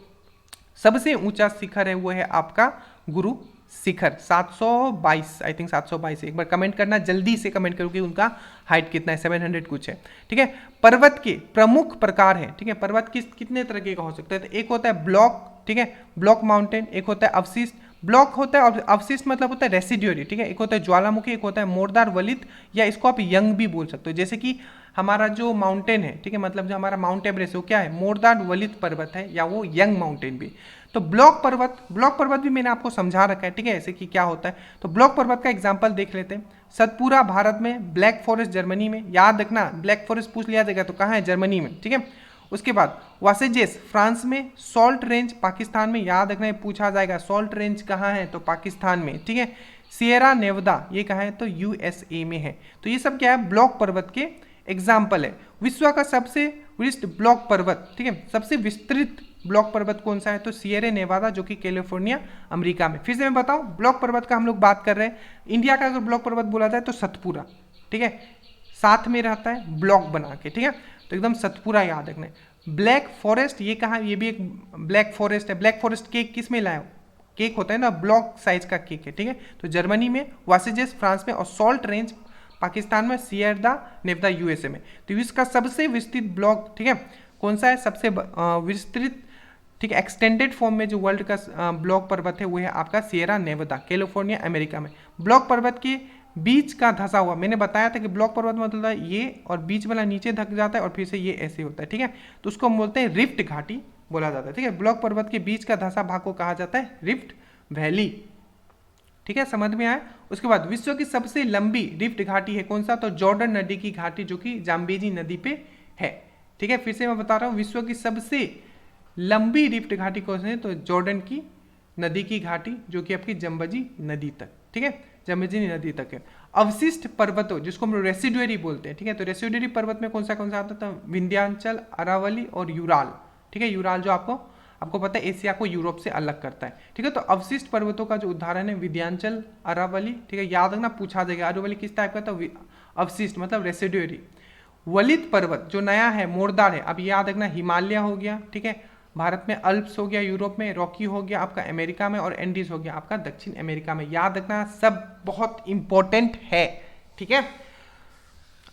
सबसे ऊंचा शिखर है वो है आपका गुरु शिखर, 722, आई थिंक 722। एक बार कमेंट करना, जल्दी से कमेंट करो कि उनका हाइट कितना है, 700 कुछ है, ठीक है। पर्वत के प्रमुख प्रकार है, ठीक है। पर्वत कितने तरह का हो सकता है, तो एक होता है ब्लॉक, ठीक है, ब्लॉक माउंटेन, एक होता है अवशिष्ट। ब्लॉक होता है, अवशिष्ट मतलब होता है रेसिड्यूरी, ठीक है। एक होता है ज्वालामुखी, एक होता है मोरदार वलित, या इसको आप यंग भी बोल सकते हो। जैसे कि हमारा जो माउंटेन है, ठीक है, मतलब जो हमारा माउंट एवरेस्ट है वो क्या है, मोरदार वलित पर्वत है, या वो यंग माउंटेन भी। तो ब्लॉक पर्वत भी मैंने आपको समझा रखा है, ठीक है, ऐसे कि क्या होता है। तो ब्लॉक पर्वत का एग्जांपल देख लेते हैं। सतपुरा भारत में, ब्लैक फॉरेस्ट जर्मनी में, याद रखना ब्लैक फॉरेस्ट पूछ लिया जाएगा तो कहाँ है, जर्मनी में, ठीक है। उसके बाद वासेजेस फ्रांस में, सॉल्ट रेंज पाकिस्तान में, याद रखना पूछा जाएगा सॉल्ट रेंज कहाँ है, तो पाकिस्तान में, ठीक है। सियरा नेवदा ये कहाँ है, तो यूएसए में है। तो ये सब क्या है, ब्लॉक पर्वत के एग्जाम्पल है। विश्व का सबसे विस्तृत ब्लॉक पर्वत, ठीक है, सबसे विस्तृत ब्लॉक पर्वत कौन सा है, तो सियरा नेवादा, जो कि कैलिफोर्निया अमेरिका में। फिर से मैं बताऊं, ब्लॉक पर्वत का हम लोग बात कर रहे हैं। इंडिया का अगर ब्लॉक पर्वत बोला जाए तो सतपुरा, ठीक है, साथ में रहता है ब्लॉक बना के, ठीक है, तो एकदम सतपुरा याद रखना है। ब्लैक फॉरेस्ट ये कहाँ, ये भी एक ब्लैक फॉरेस्ट है। ब्लैक फॉरेस्ट केक किस में लाया, केक होता है ना, ब्लॉक साइज का केक है, ठीक है। तो जर्मनी में, वासेजेस फ्रांस में, और सॉल्ट रेंज पाकिस्तान में, सियरा नेवादा यूएसए में। तो इसका सबसे विस्तृत ब्लॉक, ठीक है, कौन सा है, सबसे विस्तृत, ठीक है, एक्सटेंडेड फॉर्म में जो वर्ल्ड का ब्लॉक पर्वत है वो है आपका सियरा नेवादा, कैलिफोर्निया अमेरिका में। ब्लॉक पर्वत के बीच का धंसा हुआ, मैंने बताया था कि ब्लॉक पर्वत मतलब ये और बीच वाला नीचे धक जाता है और फिर से ये ऐसे होता है, ठीक है, तो उसको हम बोलते हैं रिफ्ट घाटी बोला जाता है, ठीक है। ब्लॉक पर्वत के बीच का धंसा भाग को कहा जाता है रिफ्ट वैली, ठीक है, समझ में आया। उसके बाद विश्व की सबसे लंबी रिफ्ट घाटी है कौन सा, तो जॉर्डन नदी की घाटी, जो कि जाम्बेजी नदी पे है, ठीक है। फिर से मैं बता रहा हूँ, विश्व की सबसे लंबी रिफ्ट घाटी कौन सी है, तो जॉर्डन की नदी की घाटी, जो कि आपकी जम्बेजी नदी तक, ठीक है, जम्बेजी नदी तक है। अवशिष्ट पर्वतों, जिसको हम रेसिडुअरी बोलते हैं, ठीक है, तो रेसिडुअरी पर्वत में कौन सा आता है, विंध्याचल, अरावली और यूराल, ठीक है। यूराल जो आपको पता है एशिया को यूरोप से अलग करता है, ठीक है। तो अवशिष्ट पर्वतों का जो उदाहरण है विंध्याचल, अरावली, ठीक है, याद रखना पूछा जाएगा अरावली किस टाइप का, तो अवशिष्ट मतलब रेसिडुअरी। वलित पर्वत जो नया है, मोरदार है, अब याद रखना हिमालय हो गया, ठीक है, भारत में अल्प्स हो गया, यूरोप में रॉकी हो गया आपका अमेरिका में, और एंडीज हो गया आपका दक्षिण अमेरिका में। याद रखना सब बहुत इंपॉर्टेंट है, ठीक है।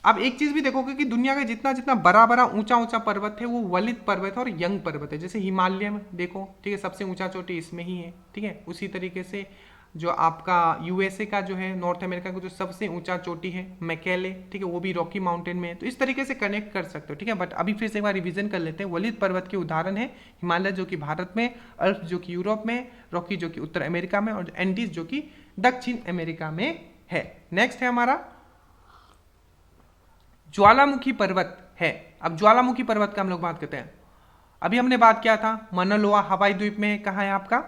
अब एक चीज भी देखोगे कि दुनिया का जितना जितना बड़ा बड़ा ऊंचा ऊंचा पर्वत है वो वलित पर्वत है और यंग पर्वत है। जैसे हिमालय में देखो, ठीक है, सबसे ऊंचा चोटी इसमें ही है, ठीक है। उसी तरीके से जो आपका यूएसए का जो है, नॉर्थ अमेरिका का जो सबसे ऊंचा चोटी है मैकेले, ठीक है, वो भी रॉकी माउंटेन में है। तो इस तरीके से कनेक्ट कर सकते हो, ठीक है। बट अभी फिर से एक बार रिवीजन कर लेते हैं। वलित पर्वत के उदाहरण है हिमालय जो कि भारत में, अल्प जो कि यूरोप में, रॉकी जो कि उत्तर अमेरिका में, और एंडीज जो कि दक्षिण अमेरिका में है। नेक्स्ट है हमारा ज्वालामुखी पर्वत है। अब ज्वालामुखी पर्वत का हम लोग बात करते हैं। अभी हमने बात किया था मनलोआ हवाई द्वीप में, कहाँ है आपका,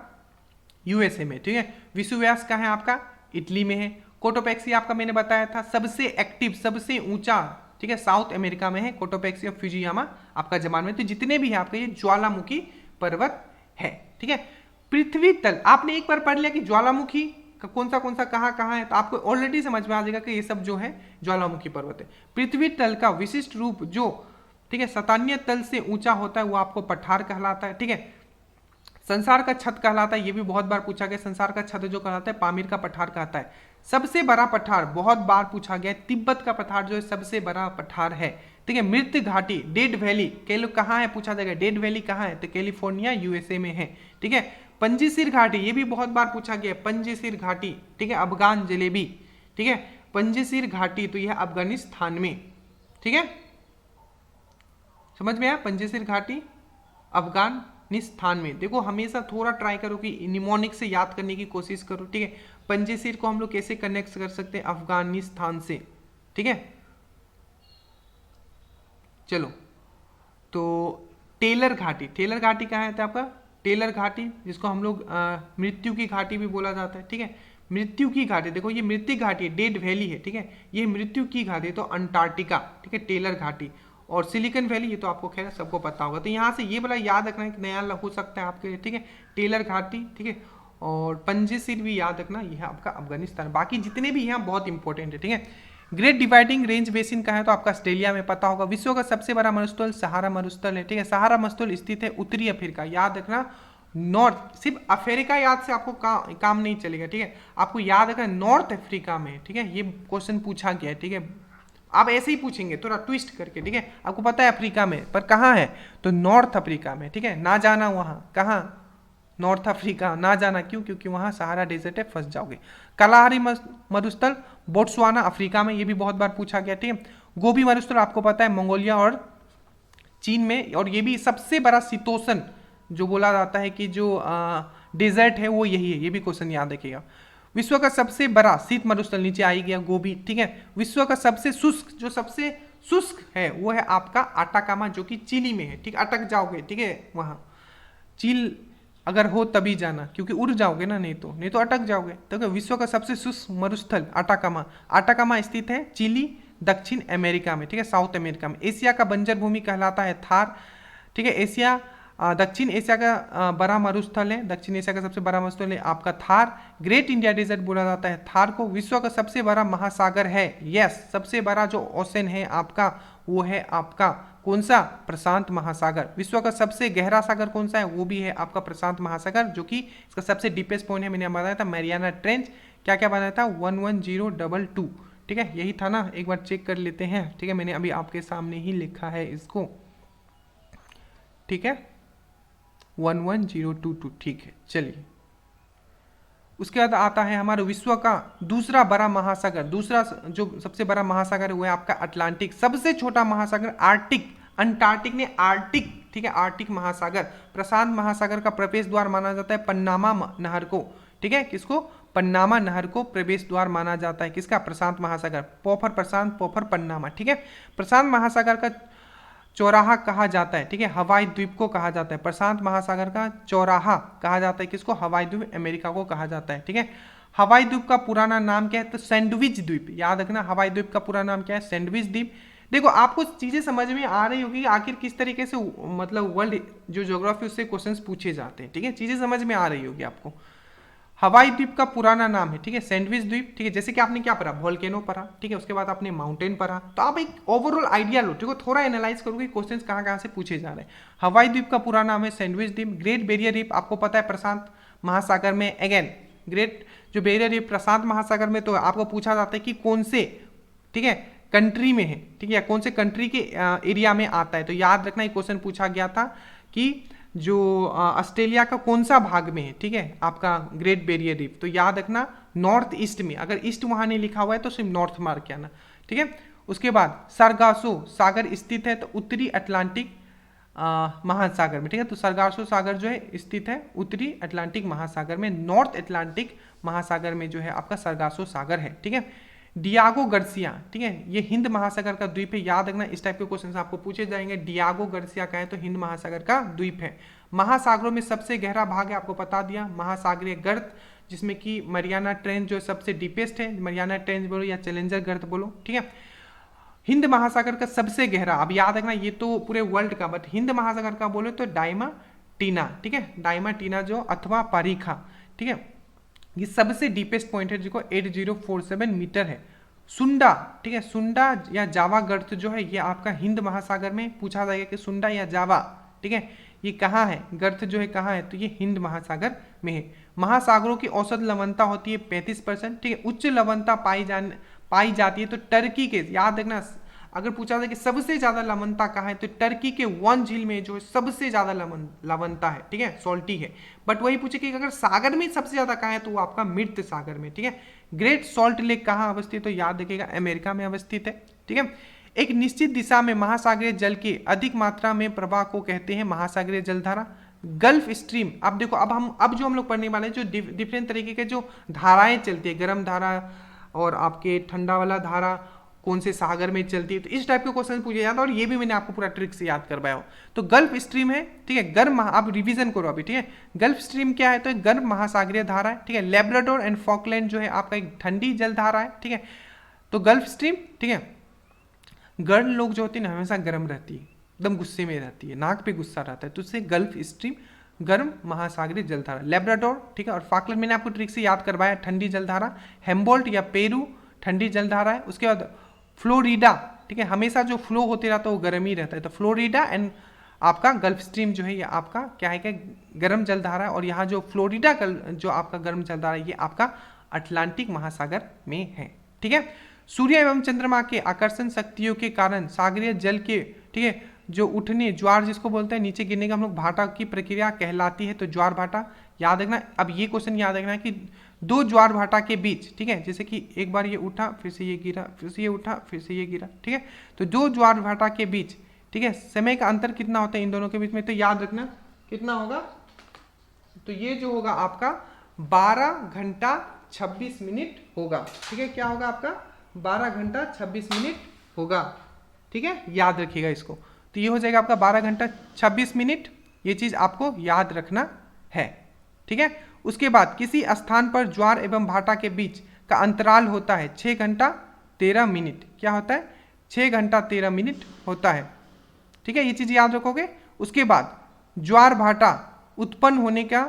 यूएसए में, ठीक है। विसुव्यास कहाँ है आपका, इटली में है। कोटोपेक्सी आपका मैंने बताया था सबसे एक्टिव, सबसे ऊंचा, ठीक है, साउथ अमेरिका में है। कोटोपेक्सी और फ्यूजियामा आपका जापान में। तो जितने भी है आपका ये ज्वालामुखी पर्वत है, ठीक है। पृथ्वी तल आपने एक बार पढ़ लिया कि ज्वालामुखी का कौन सा कहाँ है, तो आपको ऑलरेडी समझ में आ जाएगा कि ये सब जो है ज्वालामुखी पर्वत है। पृथ्वी तल का विशिष्ट रूप जो, ठीक है, सतान्य तल से ऊंचा होता है वो आपको पठार कहलाता है, ठीक है। संसार का छत कहलाता है, ये भी बहुत बार पूछा गया। संसार का छत जो कहलाता है पामीर का पठार कहता है। सबसे बड़ा पठार बहुत बार पूछा गया, तिब्बत का पठार जो है सबसे बड़ा पठार है, ठीक है। मृत्यु घाटी डेड वैली कहाँ है पूछा जाएगा, डेड वैली कहाँ है, तो कैलिफोर्निया यूएसए में है, ठीक है। पंजशीर घाटी, ये भी बहुत बार पूछा गया है, पंजशीर घाटी, ठीक है, अफगान जलेबी, ठीक है, पंजशीर घाटी, तो यह अफगानिस्तान में, ठीक है, समझ में आया, पंजशीर घाटी अफगानिस्तान में। देखो हमेशा थोड़ा ट्राई करो कि निमोनिक से याद करने की कोशिश करो, ठीक है। पंजशीर को हम लोग कैसे कनेक्ट कर सकते हैं, अफगानिस्तान से, ठीक है। चलो, तो टेलर घाटी, टेलर घाटी कहाँ है आपका, टेलर घाटी, जिसको हम लोग मृत्यु की घाटी भी बोला जाता है, ठीक है, मृत्यु की घाटी। देखो ये मृत्यु घाटी है, डेड वैली है, ठीक है, ये मृत्यु की घाटी, तो अंटार्कटिका, ठीक है, टेलर घाटी। और सिलिकन वैली, ये तो आपको खैर सबको पता होगा। तो यहाँ से ये वाला याद रखना, एक नया हो सकता है आपके लिए, ठीक है, टेलर घाटी, ठीक है, और पंजशीर भी याद रखना, यह आपका अफगानिस्तान। बाकी जितने भी यहाँ बहुत इंपॉर्टेंट है, ठीक है। ग्रेट डिवाइडिंग रेंज बेसिन कहाँ है, तो आपका ऑस्ट्रेलिया में पता होगा। विश्व का सबसे बड़ा मरुस्थल सहारा मरुस्थल है, ठीक है, सहारा मरुस्थल स्थित है उत्तरी अफ्रीका, याद रखना। नॉर्थ, सिर्फ अफ्रीका याद से आपको काम नहीं चलेगा, ठीक है, आपको याद रखना नॉर्थ अफ्रीका में, ठीक है, ये क्वेश्चन पूछा गया है, ठीक है। आप ऐसे ही पूछेंगे थोड़ा ट्विस्ट करके, ठीक है, आपको पता है अफ्रीका में, पर कहाँ है, तो नॉर्थ अफ्रीका में, ठीक है, ना जाना वहाँ, कहाँ, नॉर्थ अफ्रीका, ना जाना, क्यों, क्योंकि वहाँ सहारा डेजर्ट है, फंस जाओगे। कलाहारी मरुस्थल बोट्सवाना अफ्रीका में, ये भी बहुत बार पूछा गया, ठीक है। गोबी मरुस्थल आपको पता है मंगोलिया और चीन में, और ये भी सबसे बड़ा शीतोष्ण जो बोला जाता है कि जो डेजर्ट है वो यही है, ये भी क्वेश्चन याद रखिएगा। विश्व का सबसे बड़ा शीत मरुस्थल, नीचे आई गया गोबी, ठीक है। विश्व का सबसे शुष्क, जो सबसे शुष्क है वो है आपका आटाकामा, जो कि चिली में है, ठीक, अटक जाओगे, ठीक है, वहाँ चील अगर हो तभी जाना, क्योंकि उड़ जाओगे ना, नहीं तो अटक जाओगे। तो विश्व का सबसे शुष्क मरुस्थल आटाकामा, आटाकामा स्थित है चिली, दक्षिण अमेरिका में, ठीक है, साउथ अमेरिका में। एशिया का बंजर भूमि कहलाता है थार, ठीक है, एशिया दक्षिण एशिया का बड़ा मरुस्थल है, दक्षिण एशिया का सबसे बड़ा मरुस्थल है आपका थार। ग्रेट इंडिया डेजर्ट बोला जाता है थार को। विश्व का सबसे बड़ा महासागर है, यस, सबसे बड़ा जो ओशन है आपका वो है आपका कौन सा, प्रशांत महासागर। विश्व का सबसे गहरा सागर कौन सा है, वो भी है आपका प्रशांत महासागर, जो कि इसका सबसे डीपेस्ट पॉइंट है, मैंने बताया था मैरियाना ट्रेंच। क्या क्या बनाया था, 11022, ठीक है, यही था ना, एक बार चेक कर लेते हैं, ठीक है, मैंने अभी आपके सामने ही लिखा है इसको, ठीक है, 11022, ठीक है। चलिए, उसके बाद आता है हमारे विश्व का दूसरा बड़ा महासागर, दूसरा जो सबसे बड़ा महासागर है वो है आपका अटलांटिक। सबसे छोटा महासागर आर्टिक, अंटार्कटिक ने आर्टिक, ठीक है, आर्टिक महासागर। प्रशांत महासागर का प्रवेश द्वार माना जाता है पन्नामा नहर को, ठीक है, किसको, पन्नामा नहर को प्रवेश द्वार माना जाता है, किसका, प्रशांत महासागर। पोफर प्रशांत, पोफर पन्नामा, ठीक है। प्रशांत महासागर का चौराहा कहा जाता है, ठीक है, हवाई द्वीप को कहा जाता है। प्रशांत महासागर का चौराहा कहा जाता है किसको, हवाई द्वीप अमेरिका को कहा जाता है, ठीक है। हवाई द्वीप का पुराना नाम क्या है, तो सैंडविच द्वीप, याद रखना, हवाई द्वीप का पूरा नाम क्या है, सैंडविच द्वीप। देखो आपको चीजें समझ में आ रही होगी आखिर किस तरीके से मतलब वर्ल्ड जो ज्योग्राफी उससे क्वेश्चंस पूछे जाते हैं, ठीक है, चीजें समझ में आ रही होगी आपको। हवाई द्वीप का पुराना नाम है, ठीक है, सैंडविच द्वीप, ठीक है। जैसे कि आपने क्या पढ़ा, वोल्केनो पढ़ा, ठीक है, उसके बाद आपने माउंटेन पढ़ा, तो आप एक ओवरऑल आइडिया लो, ठीक है, थोड़ा एनालाइज करोगे क्वेश्चंस कहाँ कहाँ से पूछे जा रहे हैं। हवाई द्वीप का पूरा नाम है सैंडविच द्वीप। ग्रेट बैरियर रीफ आपको पता है प्रशांत महासागर में, अगेन ग्रेट जो बैरियर रीफ प्रशांत महासागर में, तो आपको पूछा जाता है कि कौन से, ठीक है, कंट्री में है, ठीक है, कौन से कंट्री के एरिया में आता है। तो याद रखना, ये क्वेश्चन पूछा गया था कि जो ऑस्ट्रेलिया का कौन सा भाग में है, ठीक है, आपका ग्रेट बैरियर रीफ। तो याद रखना नॉर्थ ईस्ट में, अगर ईस्ट वहां नहीं लिखा हुआ है तो सिर्फ नॉर्थ मार्क किया ना, ठीक है। उसके बाद सरगासो सागर स्थित है, तो उत्तरी अटलांटिक महासागर में, ठीक है, तो सरगासो सागर जो है स्थित है उत्तरी अटलांटिक महासागर में। नॉर्थ अटलांटिक महासागर में जो है आपका सरगासो सागर है, ठीक है। डियागो गर्सिया, ठीक है, ये हिंद महासागर का द्वीप है, याद रखना, इस टाइप के क्वेश्चन आपको पूछे जाएंगे। डियागो गर्सिया का है तो हिंद महासागर का द्वीप है। महासागरों में सबसे गहरा भाग है, आपको बता दिया, महासागरीय गर्त, जिसमें कि मरियाना ट्रेंच जो सबसे डीपेस्ट है, मरियाना ट्रेंच बोलो या चैलेंजर गर्त बोलो, ठीक है। हिंद महासागर का सबसे गहरा, अब याद रखना ये तो पूरे वर्ल्ड का, बट हिंद महासागर का बोले तो डायमाटीना, ठीक है, डायमाटीना जो अथवा पारीखा, ठीक है, ये सबसे डीपेस्ट पॉइंट है, जिसको 8047 मीटर है। सुंडा, ठीक है, सुंडा या जावा गर्त जो है ये आपका हिंद महासागर में पूछा जाएगा कि सुंडा या जावा, ठीक है, ये कहाँ है, गर्त जो है कहाँ है, तो ये हिंद महासागर में है। महासागरों की औसत लवणता होती है 35%, ठीक है। उच्च लवणता पाई जाती है तो टर्की के, याद रखना, अगर पूछा जाए कि सबसे ज्यादा लवणता कहाँ है, तो टर्की के वन झील में जो है सबसे ज्यादा लवणता है, ठीक है, सॉल्टी है। बट वही पूछे कि अगर सागर में सबसे ज्यादा कहाँ है, तो वो आपका मृत सागर में, ठीक है। ग्रेट सॉल्ट लेक कहाँ अवस्थित, तो याद रखिएगा अमेरिका में अवस्थित है, ठीक है। एक निश्चित दिशा में महासागरीय जल के अधिक मात्रा में प्रवाह को कहते हैं महासागरीय जलधारा। गल्फ स्ट्रीम, अब देखो अब जो हम लोग पढ़ने वाले हैं, जो डिफरेंट तरीके के जो धाराएं चलती है, गर्म धारा और आपके ठंडा वाला धारा कौन से सागर में चलती है, तो इस टाइप के क्वेश्चन पूछे जाते हैं, और ये भी मैंने आपको पूरा ट्रिक से याद करवाया हो। तो गल्फ स्ट्रीम है, ठीक है, गर्म, आप रिवीजन करो अभी, ठीक है। गल्फ स्ट्रीम क्या है, तो एक गर्म महासागरीय धारा है, ठीक है। लेब्राडोर एंड फॉकलैंड जो है आपका एक ठंडी जल धारा है, ठीक है। तो गल्फ स्ट्रीम, ठीक है, गर्ल लोग जो होती है ना हमेशा गर्म रहती है, एकदम गुस्से में रहती है, नाक पे गुस्सा रहता है, तो उससे गल्फ स्ट्रीम गर्म महासागरीय जलधारा। लेब्राडोर, ठीक है, और फॉकलैंड मैंने आपको ट्रिक से याद करवाया, ठंडी जलधारा। हेम्बोल्ट या पेरू ठंडी जलधारा है। उसके बाद फ्लोरिडा, ठीक है, हमेशा जो फ्लो होते रहता है वो गर्म ही रहता है, तो फ्लोरिडा एंड आपका गल्फ स्ट्रीम जो है ये आपका क्या है, गर्म जलधारा है। और यहाँ जो फ्लोरिडा जो आपका गर्म जलधारा है ये आपका अटलांटिक महासागर में है, ठीक है। सूर्य एवं चंद्रमा के आकर्षण शक्तियों के कारण सागरीय जल के, ठीक है, जो उठने, ज्वार जिसको बोलते हैं, नीचे गिरने का हम लोग भाटा की प्रक्रिया कहलाती है, तो ज्वार भाटा याद रखना। अब ये क्वेश्चन याद रखना कि दो ज्वार भाटा के बीच, ठीक है, जैसे कि एक बार ये उठा फिर से ये गिरा, फिर से ये उठा फिर से ये गिरा, ठीक है, तो दो ज्वार भाटा के बीच, ठीक है, समय का अंतर कितना होता है इन दोनों के बीच में, तो याद रखना कितना होगा, तो ये जो होगा आपका 12 घंटा 26 मिनट होगा, ठीक है। क्या होगा आपका 12 घंटा 26 मिनट होगा, ठीक है, याद रखिएगा इसको। तो ये हो जाएगा आपका 12 घंटा 26 मिनट, ये चीज आपको याद रखना है, ठीक है। उसके बाद किसी स्थान पर ज्वार एवं भाटा के बीच का अंतराल होता है 6 घंटा 13 मिनट। क्या होता है, 6 घंटा 13 मिनट होता है, ठीक है, ये चीज याद रखोगे। उसके बाद ज्वार भाटा उत्पन्न होने का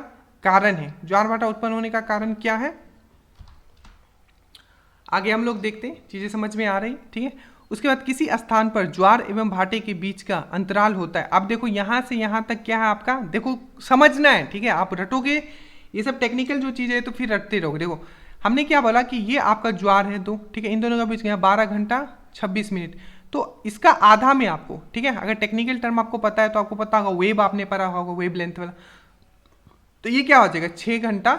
कारण है, ज्वार भाटा उत्पन्न होने का कारण क्या है, आगे हम लोग देखते हैं, चीजें समझ में आ रही, ठीक है। उसके बाद किसी स्थान पर ज्वार एवं भाटे के बीच का अंतराल होता है। अब देखो यहां से यहां तक क्या है आपका, देखो समझना है, ठीक है, आप रटोगे ये सब टेक्निकल जो चीज़ है तो फिर रटते रहोगे। देखो हमने क्या बोला कि ये आपका ज्वार है दो, ठीक है, इन दोनों का बीच गया 12 घंटा 26 मिनट, तो इसका आधा में आपको, ठीक है, अगर टेक्निकल टर्म आपको पता है तो आपको पता होगा, वेब आपने पढ़ा होगा, वेब लेंथ वाला, तो ये क्या हो जाएगा 6 घंटा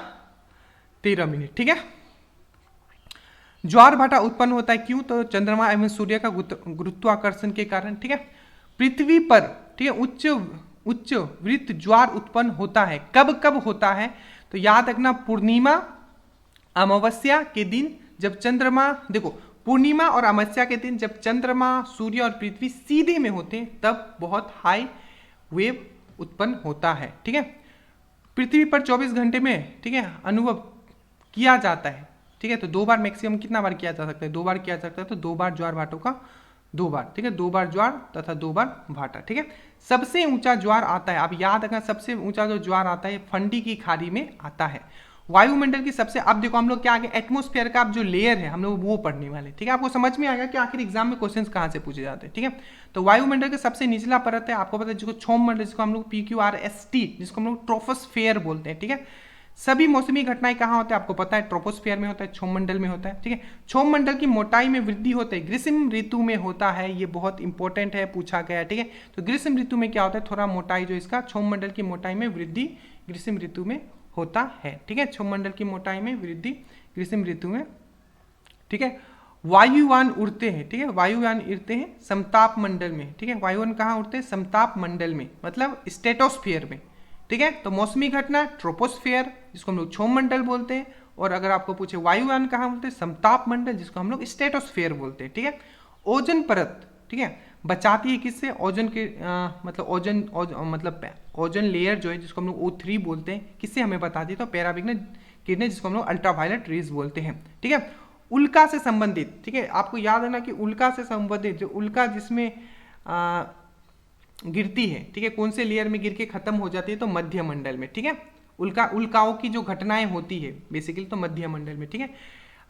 13 मिनट, ठीक है। ज्वार भाटा उत्पन्न होता है क्यों, तो चंद्रमा एवं सूर्य का गुरुत्वाकर्षण के कारण, ठीक है। पृथ्वी पर, ठीक है, उच्च वृत्त ज्वार उत्पन्न होता है, कब कब होता है, तो याद रखना पूर्णिमा अमावस्या के दिन, जब चंद्रमा, देखो पूर्णिमा और अमावस्या के दिन जब चंद्रमा, सूर्य और पृथ्वी सीधे में होते हैं तब बहुत हाई वेव उत्पन्न होता है, ठीक है। पृथ्वी पर 24 घंटे में, ठीक है, अनुभव किया जाता है, ठीक है, तो 2 बार मैक्सिमम कितना बार किया जा सकता है, 2 बार किया जा सकता है, तो 2 बार ज्वार भाटों का 2 बार, ठीक है, 2 बार ज्वार तथा 2 बार भाटा, ठीक है। सबसे ऊंचा ज्वार आता है, आप याद रखना सबसे ऊंचा जो ज्वार आता है फंडी की खाड़ी में आता है। वायुमंडल की सबसे, अब देखो हम लोग क्या आगे एटमोस्फेयर का अब जो लेयर है हम लोग वो पढ़ने वाले, ठीक है, आपको समझ में आएगा कि आखिर एग्जाम में क्वेश्चंस कहाँ से पूछे जाते हैं, ठीक है। तो वायुमंडल का सबसे निचला परत है, आपको पता है, जिसको क्षोभ मंडल, जिसको हम लोग PQRST, जिसको हम लोग ट्रोपोस्फेयर बोलते हैं, ठीक है। सभी मौसमी घटनाएं कहाँ होते हैं आपको पता है, ट्रोपोस्फेयर में होता है, क्षोभ मंडल में होता है, ठीक है। क्षोभ मंडल की मोटाई में वृद्धि होती है ग्रीष्म ऋतु में होता है, ये बहुत इंपॉर्टेंट है, पूछा गया है, ठीक है। तो ग्रीष्म ऋतु में क्या होता है, थोड़ा मोटाई जो इसका क्षोभ मंडल की मोटाई में वृद्धि ग्रीष्म ऋतु में होता है, ठीक है, क्षोभ मंडल की मोटाई में वृद्धि ग्रीष्म ऋतु में, ठीक है। वायुयान उड़ते हैं, ठीक है, वायुयान उड़ते हैं समताप मंडल में, ठीक है, वायुयान कहाँ उड़ते हैं, समताप मंडल में, मतलब स्ट्रेटोस्फीयर में, ठीक है। तो मौसमी घटना ट्रोपोस्फेयर, जिसको हम लोग क्षोभ मंडल बोलते हैं, और अगर आपको पूछे वायुयान कहाँ बोलते हैं, समताप मंडल, जिसको हम लोग स्ट्रेटोस्फेयर बोलते हैं, ठीक है। ओजोन परत, ठीक है, बचाती है किससे, ओजोन के मतलब मतलब ओजोन लेयर जो है जिसको हम लोग O3 बोलते हैं, किससे हमें बताती है, तो पैराविग्न किरणें, जिसको हम लोग अल्ट्रावायलेट रेज बोलते हैं, ठीक है। उल्का से संबंधित, ठीक है, आपको याद है ना कि उल्का से संबंधित जो उल्का जिसमें गिरती है, ठीक है, कौन से लेयर में गिर के खत्म हो जाती है, तो मध्य मंडल में, ठीक है। उल्काओं की जो घटनाएं होती है बेसिकली तो मध्य मंडल में, ठीक है।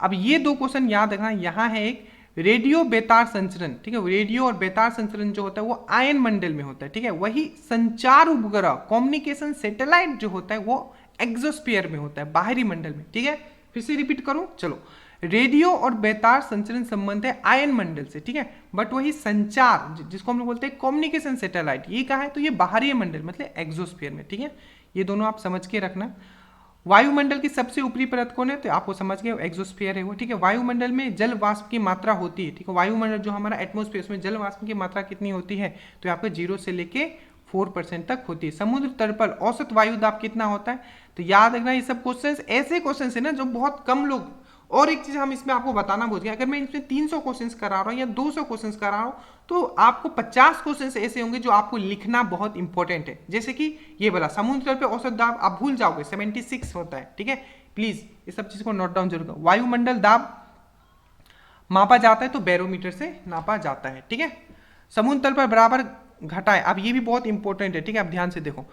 अब ये 2 क्वेश्चन याद रखना, यहाँ है एक रेडियो बेतार संचरण, ठीक है, रेडियो और बेतार संचरण जो होता है वो आयन मंडल में होता है, ठीक है। वही संचार उपग्रह कम्युनिकेशन सैटेलाइट जो होता है वो एक्सोस्फीयर में होता है, बाहरी मंडल में, ठीक है। फिर से रिपीट करूं, चलो, रेडियो और बेतार संचरण संबंध है आयन मंडल से, ठीक है। बट वही संचार जिसको हम लोग बोलते हैं कम्युनिकेशन सैटेलाइट, ये कहाँ है, तो ये बाहरी मंडल मतलब एक्सोस्फीयर में, ठीक है। ये दोनों आप समझ के रखना। वायुमंडल की सबसे ऊपरी परत कौन है, तो आपको समझ गए एक्सोस्फीयर है वो, ठीक है। वायुमंडल में जल वाष्प की मात्रा होती है, ठीक है। वायुमंडल जो हमारा एटमॉस्फेयर, उसमें जल वाष्प की मात्रा कितनी होती है, तो आपको 0 से लेके 4% तक होती है। समुद्र तल पर औसत वायु दाब कितना होता है, तो याद रखना ये सब क्वेश्चंस ऐसे क्वेश्चंस है ना जो बहुत कम लोग। और एक चीज हम इसमें आपको बताना भूल गए, अगर मैं इसमें 300 क्वेश्चंस करा रहा हूँ या 200 क्वेश्चंस करा रहा हूँ, तो आपको 50 क्वेश्चंस ऐसे होंगे जो आपको लिखना बहुत इंपॉर्टेंट है। जैसे कि ये बोला समुद्र तल पे औसत दाब आप भूल जाओगे 76 होता है, ठीक है। प्लीज ये सब चीज को नोट डाउन जरूर करो। वायुमंडल दाब मापा जाता है तो बैरोमीटर से नापा जाता है, ठीक है। समुद्र तल पर बराबर घटाएं, अब ये भी बहुत इंपॉर्टेंट है, ठीक है। आप ध्यान से देखो,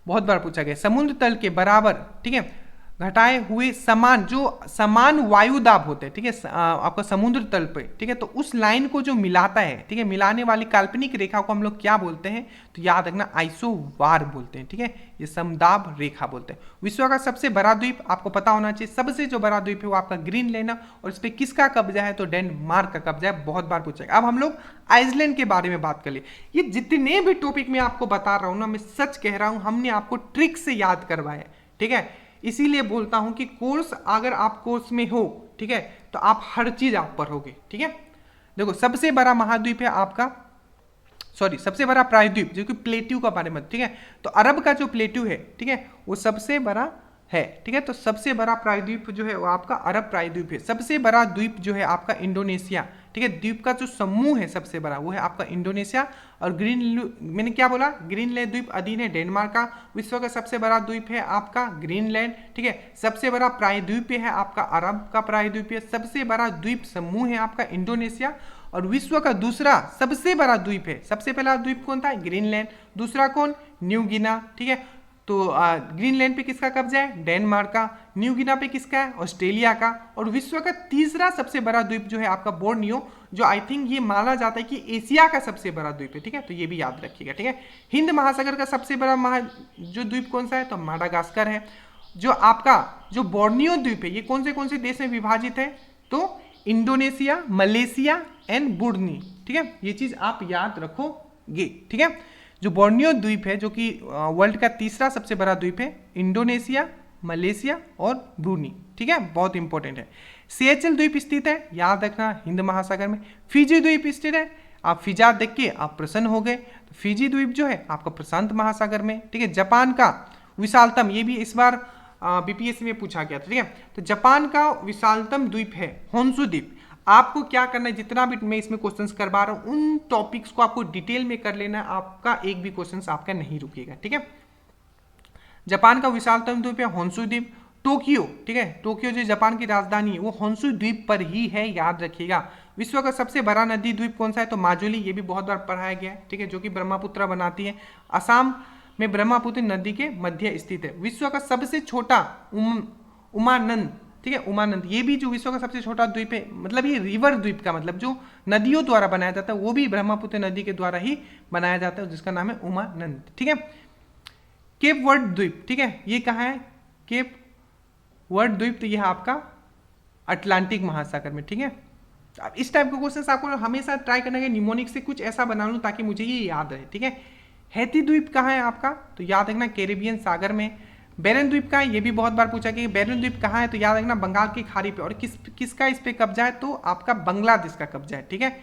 बहुत बार पूछा गया। समुद्र तल के बराबर, ठीक है, घटाए हुए समान वायु दाब होते हैं, ठीक है, आपका समुद्र तल पे, ठीक है। तो उस लाइन को जो मिलाता है, ठीक है, मिलाने वाली काल्पनिक रेखा को हम लोग क्या बोलते हैं, तो याद रखना आइसोबार बोलते हैं, ठीक है। ये समदाब रेखा बोलते हैं। विश्व का सबसे बड़ा द्वीप आपको पता होना चाहिए, सबसे जो बड़ा द्वीप है वो आपका ग्रीनलैंड है, और इस पे किसका कब्जा है, तो डेनमार्क का कब्जा है। बहुत बार पूछा गया। अब हम लोग आइसलैंड के बारे में बात कर लिए। ये जितने भी टॉपिक मैं आपको बता रहा हूँ ना, मैं सच कह रहा हूँ, हमने आपको ट्रिक से याद करवाया, ठीक है। इसीलिए बोलता हूं कि कोर्स अगर आप कोर्स में हो, ठीक है, तो आप हर चीज आप पढ़ोगे, ठीक है। देखो सबसे बड़ा महाद्वीप है आपका, सॉरी सबसे बड़ा प्रायद्वीप जो कि प्लेट्यू का बारे में, ठीक है। तो अरब का जो प्लेट्यू है, ठीक है, वो सबसे बड़ा है, ठीक है। तो सबसे बड़ा प्रायद्वीप जो है वो आपका अरब प्रायद्वीप है। सबसे बड़ा द्वीप जो है आपका इंडोनेशिया, ठीक है। द्वीप का जो समूह है सबसे बड़ा वो है आपका इंडोनेशिया। और मैंने क्या बोला, ग्रीनलैंड द्वीप अधीन है डेनमार्क का। विश्व का सबसे बड़ा द्वीप है आपका ग्रीनलैंड, ठीक है। सबसे बड़ा प्रायद्वीप है आपका अरब का प्रायद्वीप है। सबसे बड़ा द्वीप समूह है आपका इंडोनेशिया। और विश्व का दूसरा सबसे बड़ा द्वीप है, सबसे पहला द्वीप कौन था, ग्रीनलैंड। दूसरा कौन, न्यू गिना, ठीक है। तो ग्रीनलैंड पे किसका कब्जा है, डेनमार्क का। न्यू गिना पे किसका है, ऑस्ट्रेलिया का। और विश्व का तीसरा सबसे बड़ा द्वीप जो है आपका बोर्नियो, जो आई थिंक ये माना जाता है कि एशिया का सबसे बड़ा द्वीप है, ठीक है। तो ये भी याद रखिएगा, ठीक है। हिंद महासागर का सबसे बड़ा जो द्वीप कौन सा है, तो माडागास्कर है। जो आपका जो बोर्नियो द्वीप है ये कौन से देश में विभाजित है, तो इंडोनेशिया, मलेशिया एंड बुर्नी, ठीक है। ये चीज आप याद रखोगे, ठीक है। जो बोर्नियो द्वीप है जो कि वर्ल्ड का तीसरा सबसे बड़ा द्वीप है, इंडोनेशिया, मलेशिया और ब्रूनी, ठीक है, बहुत इंपॉर्टेंट है। सिएचल द्वीप स्थित है, याद रखना, हिंद महासागर में। फिजी द्वीप स्थित है, आप फिजा देख के आप प्रसन्न हो गए। तो फिजी द्वीप जो है आपका प्रशांत महासागर में, ठीक है। जापान का विशालतम, ये भी इस बार बीपीएससी में पूछा गया था, ठीक है। तो जापान का विशालतम द्वीप है होन्शु द्वीप। आपको क्या करना है, जितना भी मैं इसमें क्वेश्चंस करवा रहा हूं उन टॉपिक्स को आपको डिटेल में कर लेना है, आपका एक भी क्वेश्चंस आपका नहीं रुकेगा, ठीक है। जापान का विशालतम द्वीप है होन्शु द्वीप। टोक्यो, ठीक है, टोक्यो जो जापान की राजधानी है वो होन्शु द्वीप पर ही है, याद रखिएगा। विश्व का सबसे बड़ा नदी द्वीप कौन सा है, तो माजुली, ये भी बहुत बार पढ़ाया गया है, ठीक है, जो कि ब्रह्मपुत्र बनाती है। असम में ब्रह्मपुत्र नदी के मध्य स्थित है। विश्व का सबसे छोटा उमानंद, ठीक है, उमानंद, ये भी जो विश्व का सबसे छोटा द्वीप है, मतलब ये रिवर द्वीप का मतलब जो नदियों द्वारा बनाया जाता है वो भी ब्रह्मपुत्र नदी के द्वारा ही बनाया जाता है, जिसका नाम है उमानंद, ठीक है। केप वर्ड द्वीप, ठीक है, ये कहाँ है, केप वर्ड द्वीप, तो यह आपका अटलांटिक महासागर में, ठीक है। अब इस टाइप के क्वेश्चन आपको हमेशा ट्राई करना है निमोनिक से कुछ ऐसा बना लूं ताकि मुझे ये याद रहे, ठीक है। हैती द्वीप कहाँ है आपका, तो याद रखना कैरेबियन सागर में। बैरन द्वीप कहाँ है, ये भी बहुत बार पूछा कि बैरन द्वीप कहाँ है, तो याद रखना बंगाल की खाड़ी पे। और किसका इस पे कब्जा है, तो आपका बांग्लादेश का कब्जा है, ठीक है।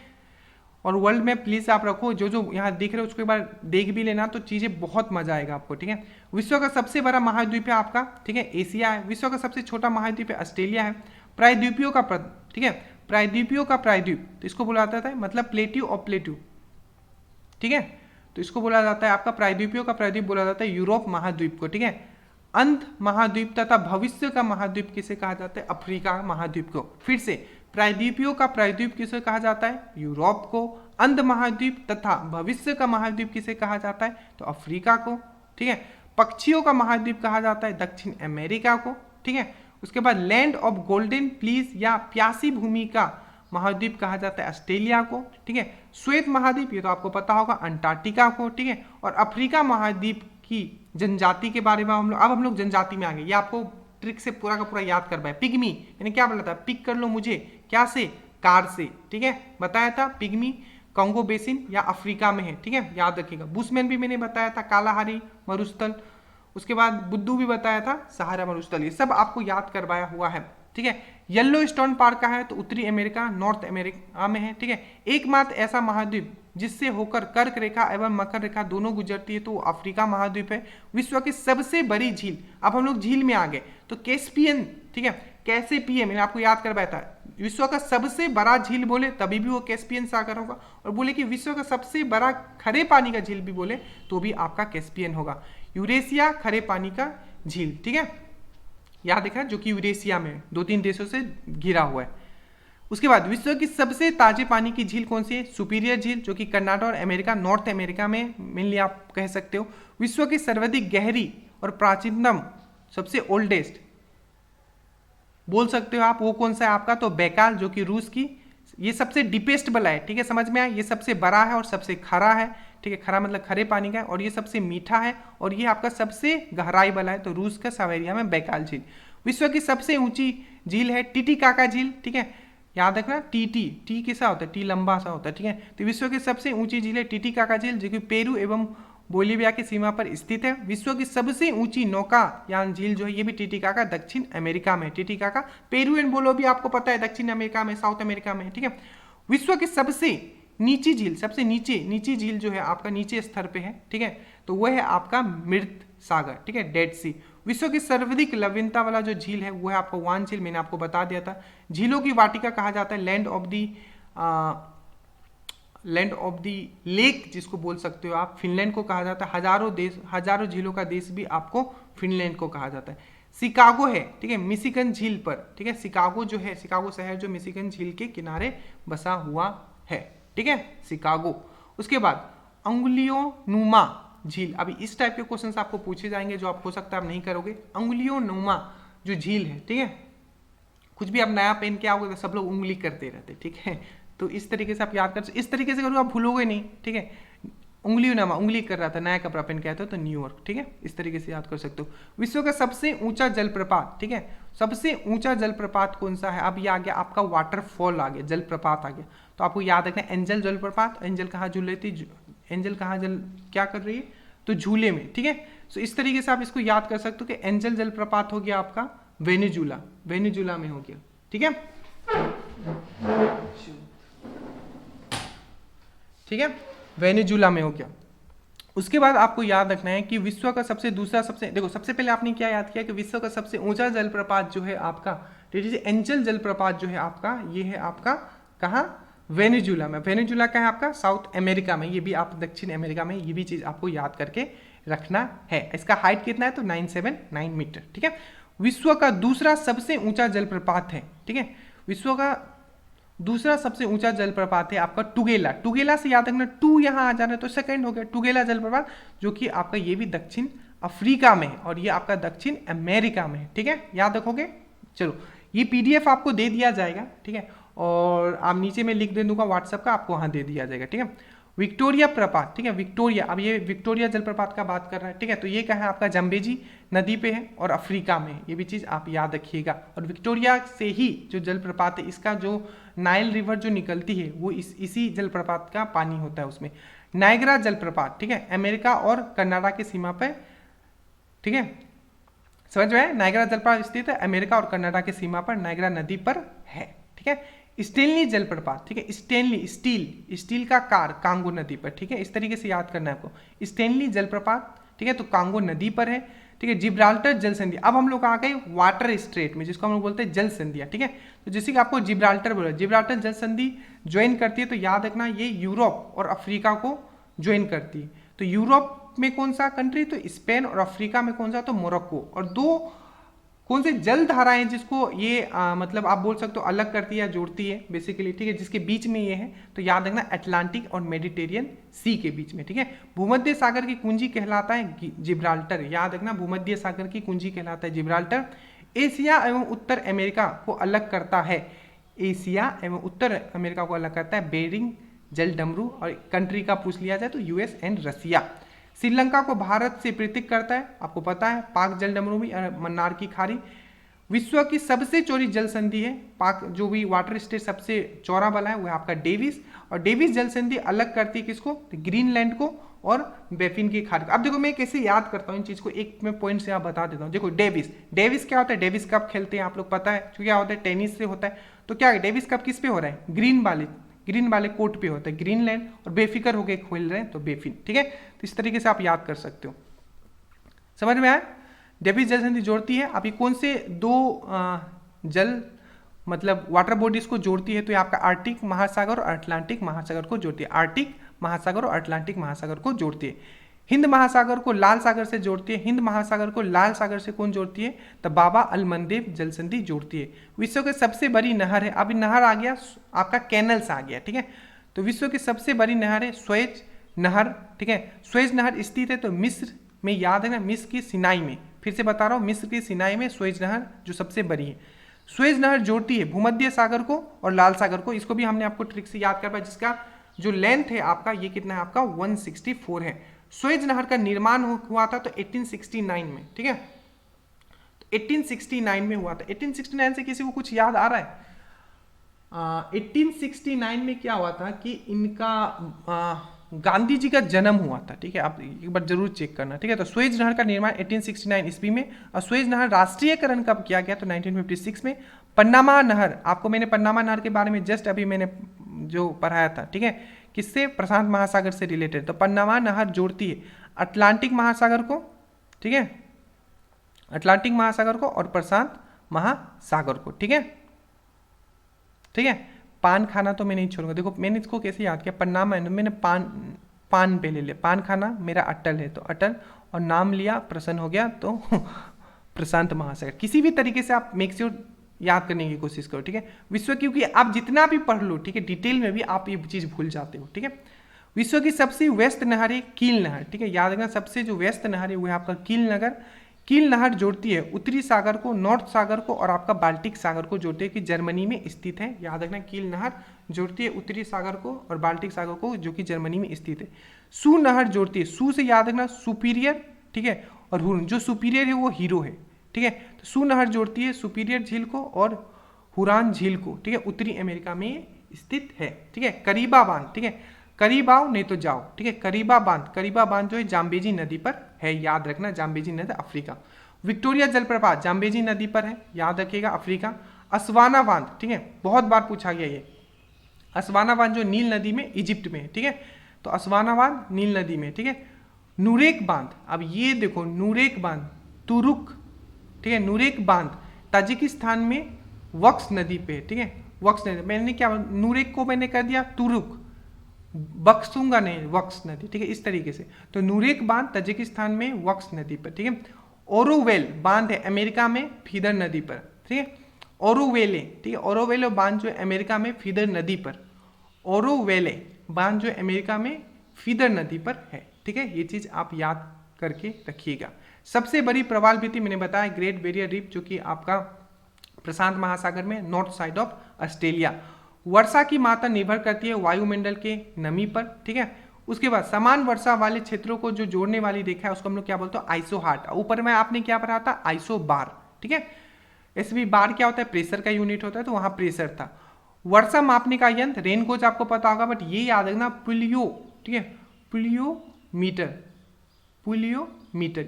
और वर्ल्ड में प्लीज आप रखो, जो जो यहाँ देख रहे हो उसको एक बार देख भी लेना, तो चीजें बहुत मजा आएगा आपको, ठीक है। विश्व का सबसे बड़ा महाद्वीप है आपका, ठीक है, एशिया है। विश्व का सबसे छोटा महाद्वीप है ऑस्ट्रेलिया है। प्रायद्वीपियों का ठीक है, प्रायद्वीपियों का प्रायद्वीप, तो इसको बोला जाता है मतलब प्लेट्यू ऑफ प्लेट्यू, ठीक है। तो इसको बोला जाता है आपका प्रायद्वीपियों का प्रायद्वीप बोला जाता है यूरोप महाद्वीप को, ठीक है। अंत महाद्वीप तथा भविष्य का महाद्वीप किसे कहा जाता है, अफ्रीका महाद्वीप को। फिर से प्रायद्वीपियों का प्रायद्वीप किसे कहा जाता है, यूरोप को। अंध महाद्वीप तथा भविष्य का महाद्वीप किसे कहा जाता है, तो अफ्रीका को, ठीक है। पक्षियों का महाद्वीप कहा जाता है दक्षिण अमेरिका को, ठीक है। उसके बाद लैंड ऑफ गोल्डन प्लीज या प्यासी भूमि का महाद्वीप कहा जाता है ऑस्ट्रेलिया को, ठीक है। श्वेत महाद्वीप, ये तो आपको पता होगा, अंटार्कटिका को, ठीक है। और अफ्रीका महाद्वीप की जनजाति के बारे में हम लोग जनजाति में आ गए, ये आपको ट्रिक से पूरा का पूरा याद कर पाए। पिग्मी यानी क्या बोला था, पिक कर लो मुझे क्या से, कार से, ठीक है, बताया था। पिग्मी कांगो बेसिन या अफ्रीका में है, ठीक है, याद रखिएगा। बुशमैन भी मैंने बताया था, कालाहारी मरुस्थल, उसके बाद बुद्धू भी बताया था, सहारा मरुस्थल, ये सब आपको याद करवाया हुआ है, ठीक है। येलो स्टोन पार्क कहाँ है, तो उत्तरी अमेरिका, नॉर्थ अमेरिका में है, ठीक है। एकमात्र ऐसा महाद्वीप जिससे होकर कर्क रेखा एवं मकर रेखा दोनों गुजरती है तो वो अफ्रीका महाद्वीप है। विश्व की सबसे बड़ी झील, अब हम लोग झील में आ गए तो कैस्पियन, ठीक है, कैसे पिए मैंने आपको याद करवाया था। विश्व का सबसे बड़ा झील बोले तभी भी वो कैस्पियन सागर होगा, और बोले कि विश्व का सबसे बड़ा खरे पानी का झील भी बोले तो भी आपका कैस्पियन होगा। यूरेशिया खरे पानी का झील, ठीक है, याद रखना, जो कि यूरेशिया में 2-3 देशों से घिरा हुआ है। उसके बाद विश्व की सबसे ताजे पानी की झील कौन सी है, सुपीरियर झील, जो कि कनाडा और अमेरिका, नॉर्थ अमेरिका में मेनली आप कह सकते हो। विश्व की सर्वाधिक गहरी और प्राचीनतम, सबसे ओल्डेस्ट बोल सकते हो आप, वो कौन सा है आपका, तो बैकाल, जो कि रूस की, ये सबसे डीपेस्ट वाला है, ठीक है, समझ में आया, ये सबसे बड़ा है और सबसे खरा है, ठीक है, खरा मतलब खरे पानी का है, और ये सबसे मीठा है, और ये आपका सबसे गहराई वाला है, तो रूस का साइबेरिया में बैकाल झील। विश्व की सबसे ऊंची झील है टिटिकाका झील, ठीक है, याद रखना, टी कैसा होता है, टी लंबा सा होता है, ठीक है। तो विश्व की सबसे ऊंची झील है टिटिकाका झील, जो कि पेरू एवं बोलीविया की सीमा पर स्थित है। विश्व की सबसे ऊंची नौकायान झील जो है ये भी टिटिकाका दक्षिण अमेरिका में, टिटिकाका पेरू एंड बोलो भी आपको पता है दक्षिण अमेरिका में, साउथ अमेरिका में, ठीक है। विश्व की सबसे नीची झील, सबसे नीची झील जो है आपका नीचे स्तर पे है, ठीक है, तो वह है आपका मृत सागर, ठीक है, डेड सी। विश्व की सर्वाधिक लवणता वाला जो झील है वो है आपका वान झील, मैंने आपको बता दिया था। झीलों की वाटिका कहा जाता है, लैंड ऑफ दी लेक जिसको बोल सकते हो आप, फिनलैंड को कहा जाता है। हजारों झीलों का देश भी आपको फिनलैंड को कहा जाता है। शिकागो है, ठीक है, मिशिगन झील पर, ठीक है, शिकागो जो है, शिकागो शहर जो मिशिगन झील के किनारे बसा हुआ है, ठीक है, शिकागो। उसके बाद अंगुलियों नुमा झील, अभी इस टाइप के क्वेश्चंस आपको पूछे जाएंगे जो आप हो सकता है आप नहीं करोगे। अंगुलियों नुमा जो झील है, ठीक है, कुछ भी आप नया पहन के आओगे तो सब लोग उंगली करते रहते, ठीक है, तो इस तरीके से आप याद कर, इस तरीके से करोगे आप भूलोगे नहीं, ठीक है। उंगली नमा, उंगली कर रहा था, नया कपड़ा पहन के आया था तो न्यूयॉर्क, ठीक है, इस तरीके से याद कर सकते हो। विश्व का सबसे ऊंचा जलप्रपात, ठीक है, सबसे ऊंचा जलप्रपात कौन सा है, अब ये आ गया आपका वाटरफॉल आ गया, जलप्रपात आ गया, तो आपको याद रखना एंजल जलप्रपात। एंजल कहाँ झूल रही थी, एंजल कहाँ क्या कर रही है, तो झूले में, ठीक है। तो इस तरीके से आप इसको याद कर सकते हो कि एंजल जलप्रपात हो गया आपका वेनेजुला में हो गया, ठीक है, ठीक है, वेनेजुला में हो गया। उसके बाद आपको याद रखना है कि विश्व का देखो सबसे पहले आपने क्या याद किया कि विश्व का सबसे ऊंचा जलप्रपात जो है आपका, एंजल जलप्रपात जो है आपका, ये है आपका कहाँ, वेनेजुला में। वेनेजुला का है आपका साउथ अमेरिका में, ये भी आप दक्षिण अमेरिका में, ये भी चीज आपको याद करके रखना है। इसका हाइट कितना है, तो 979 मीटर, ठीक है। विश्व का दूसरा सबसे ऊंचा जलप्रपात है, ठीक है, विश्व का दूसरा सबसे ऊंचा जलप्रपात है आपका टुगेला से याद रखना, टू यहाँ आ जाना है तो सेकंड हो गया, टुगेला जलप्रपात, जो कि आपका ये भी दक्षिण अफ्रीका में है और ये आपका दक्षिण अमेरिका में है, ठीक है, याद रखोगे। चलो ये पीडीएफ आपको दे दिया जाएगा, ठीक है, और आप नीचे में लिख दे दूंगा व्हाट्सएप का, आपको वहां दे दिया जाएगा, ठीक है। विक्टोरिया प्रपात, ठीक है, विक्टोरिया, अब ये विक्टोरिया जलप्रपात का बात कर रहा है, ठीक है, तो ये कहाँ है आपका, जम्बेजी नदी पे है और अफ्रीका में, ये भी चीज आप याद रखिएगा। और विक्टोरिया से ही जो जलप्रपात है, इसका जो नाइल रिवर जो निकलती है वो इसी जलप्रपात का पानी होता है उसमें। नायग्रा जलप्रपात, ठीक है, अमेरिका और कनाडा की सीमा पे, ठीक है, समझ में आया, नायग्रा जलप्रपात स्थित है अमेरिका और कनाडा की सीमा पर, नायग्रा नदी पर है, ठीक है। स्टेनली जलप्रपात, ठीक है, स्टील का कार कांगो नदी पर, ठीक है, इस तरीके से याद करना है आपको, स्टेनली जलप्रपात, ठीक है, तो कांगो नदी पर है, ठीक है। जिब्राल्टर जल संधि, अब हम लोग आ गए वाटर स्ट्रेट में, जिसको हम लोग बोलते हैं जल संधियां, ठीक है, तो जैसे कि आपको जिब्राल्टर बोला, जिब्राल्टर जल संधि ज्वाइन करती है, तो याद रखना ये यूरोप और अफ्रीका को ज्वाइन करती है। तो यूरोप में कौन सा कंट्री, तो स्पेन, और अफ्रीका में कौन सा, तो मोरक्को। और दो कौन से जल धाराएं जिसको ये मतलब आप बोल सकते हो अलग करती है या जोड़ती है बेसिकली, ठीक है, जिसके बीच में ये है, तो याद रखना अटलांटिक और मेडिटेरियन सी के बीच में, ठीक है। भूमध्य सागर की कुंजी कहलाता है जिब्राल्टर, याद रखना भूमध्य सागर की कुंजी कहलाता है जिब्राल्टर। एशिया एवं उत्तर अमेरिका को अलग करता है, एशिया एवं उत्तर अमेरिका को अलग करता है बेरिंग जल डमरू, और कंट्री का पूछ लिया जाए तो यूएस एंड रसिया। श्रीलंका को भारत से पृथक करता है, आपको पता है, पाक जल डमरू भी, मन्नार की खाड़ी। विश्व की सबसे चौड़ी जल संधि है पाक, जो भी वाटर स्टेट सबसे चौड़ा वाला है वो है आपका डेविस। और डेविस जल संधि अलग करती है किसको, ग्रीनलैंड को और बेफिन की खाड़ी। अब देखो मैं कैसे याद करता हूँ इन चीज को, एक मैं पॉइंट से आप बता देता हूँ। देखो डेविस क्या होता है, डेविस कप खेलते हैं आप लोग, पता है तो क्या होता है, टेनिस से होता है। तो क्या है, डेविस कप किस पे हो रहा है, ग्रीन वाले कोर्ट पे होता है, ग्रीनलैंड, और बेफिक्र होकर खेल रहे हैं तो बेफिन, ठीक है। तो इस तरीके से आप याद कर सकते हो। समझ में आया, डेविस जल संधि जोड़ती है। अभी कौन से दो जल मतलब वाटर बॉडीज को जोड़ती है, तो ये आपका आर्कटिक महासागर और अटलांटिक महासागर को जोड़ती है। आर्कटिक महासागर और अटलांटिक महासागर को जोड़ती है। हिंद महासागर को लाल सागर से जोड़ती है। हिंद महासागर को लाल सागर से कौन जोड़ती है, तो बाबा अलमंदेव जल संधि जोड़ती है। विश्व की सबसे बड़ी नहर है, अभी नहर आ गया आपका, कैनल्स आ गया, ठीक है। तो विश्व की सबसे बड़ी नहर है स्वेज नहर, ठीक है। स्वेज नहर स्थित है तो मिस्र में, याद है ना, मिस्र की सिनाई में, फिर से बता रहा हूँ, मिस्र की सिनाई में स्वेज नहर जो सबसे बड़ी है। स्वेज नहर जोड़ती है भूमध्य सागर को और लाल सागर को। इसको भी हमने आपको ट्रिक से याद कर पाया, जिसका जो लेंथ है आपका, ये कितना है आपका 164 है। स्वेज नहर का निर्माण हुआ था तो 1869 में, ठीक है। तो 1869 में हुआ था। 1869 से किसी को कुछ याद आ रहा है? 1869 में क्या हुआ था कि इनका गांधी जी का जन्म हुआ था, ठीक है। आप एक बार जरूर चेक करना, ठीक है। तो स्वेज नहर का निर्माण 1869 ईस्वी में, और स्वेज नहर राष्ट्रीयकरण कब किया गया, तो 1956 में। पन्नामा नहर, आपको मैंने पन्नामा नहर के बारे में जस्ट अभी मैंने जो पढ़ाया था, ठीक है, किससे, प्रशांत महासागर से रिलेटेड। तो पन्नामा नहर जोड़ती है अटलांटिक महासागर को, ठीक है, अटलांटिक महासागर को और प्रशांत महासागर को, ठीक है, ठीक है। पान खाना तो मैं नहीं छोड़ूंगा। देखो मैंने इसको कैसे याद किया, पन्नामा है, मैंने पान पे ले लिया, पान खाना मेरा अटल है तो अटल, और नाम लिया प्रसन्न हो गया तो प्रशांत महासागर। किसी भी तरीके से आप मेक श्योर याद करने की कोशिश करो, ठीक है। विश्व, क्योंकि आप जितना भी पढ़ लो, ठीक है, डिटेल में भी आप ये चीज भूल जाते हो, ठीक है। विश्व की सबसे व्यस्त नहर है कील नहर, ठीक है, याद रखना, सबसे जो व्यस्त नहर है वो है आपका कील नहर जोड़ती है उत्तरी सागर को, नॉर्थ सागर को और आपका बाल्टिक सागर को जोड़ती है, कि जर्मनी में स्थित है। याद रखना, कील नहर जोड़ती है उत्तरी सागर को और बाल्टिक सागर को, जो कि जर्मनी में स्थित है। सू नहर जोड़ती है, सू से याद रखना सुपीरियर, ठीक है, और हुरन, जो सुपीरियर है वो हीरो है, ठीक है। तो सू नहर जोड़ती है सुपीरियर झील को और हुरान झील को, ठीक है, उत्तरी अमेरिका में स्थित है, ठीक है। करीबा बांध, ठीक है, करीब आओ नहीं तो जाओ, ठीक है। करीबा बांध जो है जाम्बेजी नदी पर है, याद रखना, जाम्बेजी नदी अफ्रीका। विक्टोरिया जलप्रपात जाम्बेजी नदी पर है, याद रखिएगा, अफ्रीका। अस्वाना बांध, ठीक है, बहुत बार पूछा गया ये। अस्वाना बांध जो नील नदी में, इजिप्ट में, ठीक है। तो अस्वाना बांध नील नदी में, ठीक है। नूरेक बांध, अब ये देखो नूरेक बांध तुरुक, ठीक है, नूरेक बांध ताजिकिस्तान में वक्स नदी पे, ठीक है, वक्स नदी। मैंने क्या, नूरेक को मैंने कर दिया तुरुक, बक्सूंगा नहीं, वक्स नदी, ठीक है, इस तरीके से। तो नूरेक बांध ताजिकिस्तान में वक्स नदी पर, ठीक है। ओरोवेल बांध है अमेरिका में फीदर नदी पर, ठीक है, ओरोवेले, ठीक है, ओरोवेले बांध जो है अमेरिका में फीदर नदी पर, ओरोवेले बांध जो है अमेरिका में फीदर नदी पर है, ठीक है। ये चीज आप याद करके रखिएगा। सबसे बड़ी प्रवाल भित्ति मैंने बताया ग्रेट बैरियर रीफ, जो कि आपका प्रशांत महासागर में, नॉर्थ साइड ऑफ ऑस्ट्रेलिया। वर्षा की मात्रा निर्भर करती है वायुमंडल के नमी पर, ठीक है। उसके बाद समान वर्षा वाले क्षेत्रों को जो जोड़ने वाली रेखा है उसको हम लोग क्या बोलते हैं, आइसोहार्ट। ऊपर में आपने क्या पढ़ा था, आइसो बार, ठीक है। एसबी बार क्या होता है, प्रेशर का यूनिट होता है, तो वहां प्रेशर था। वर्षा मापने का यंत्र, रेन कोच आपको पता होगा, बट ये याद रखना प्लूयो, ठीक है, प्लूयोमीटर,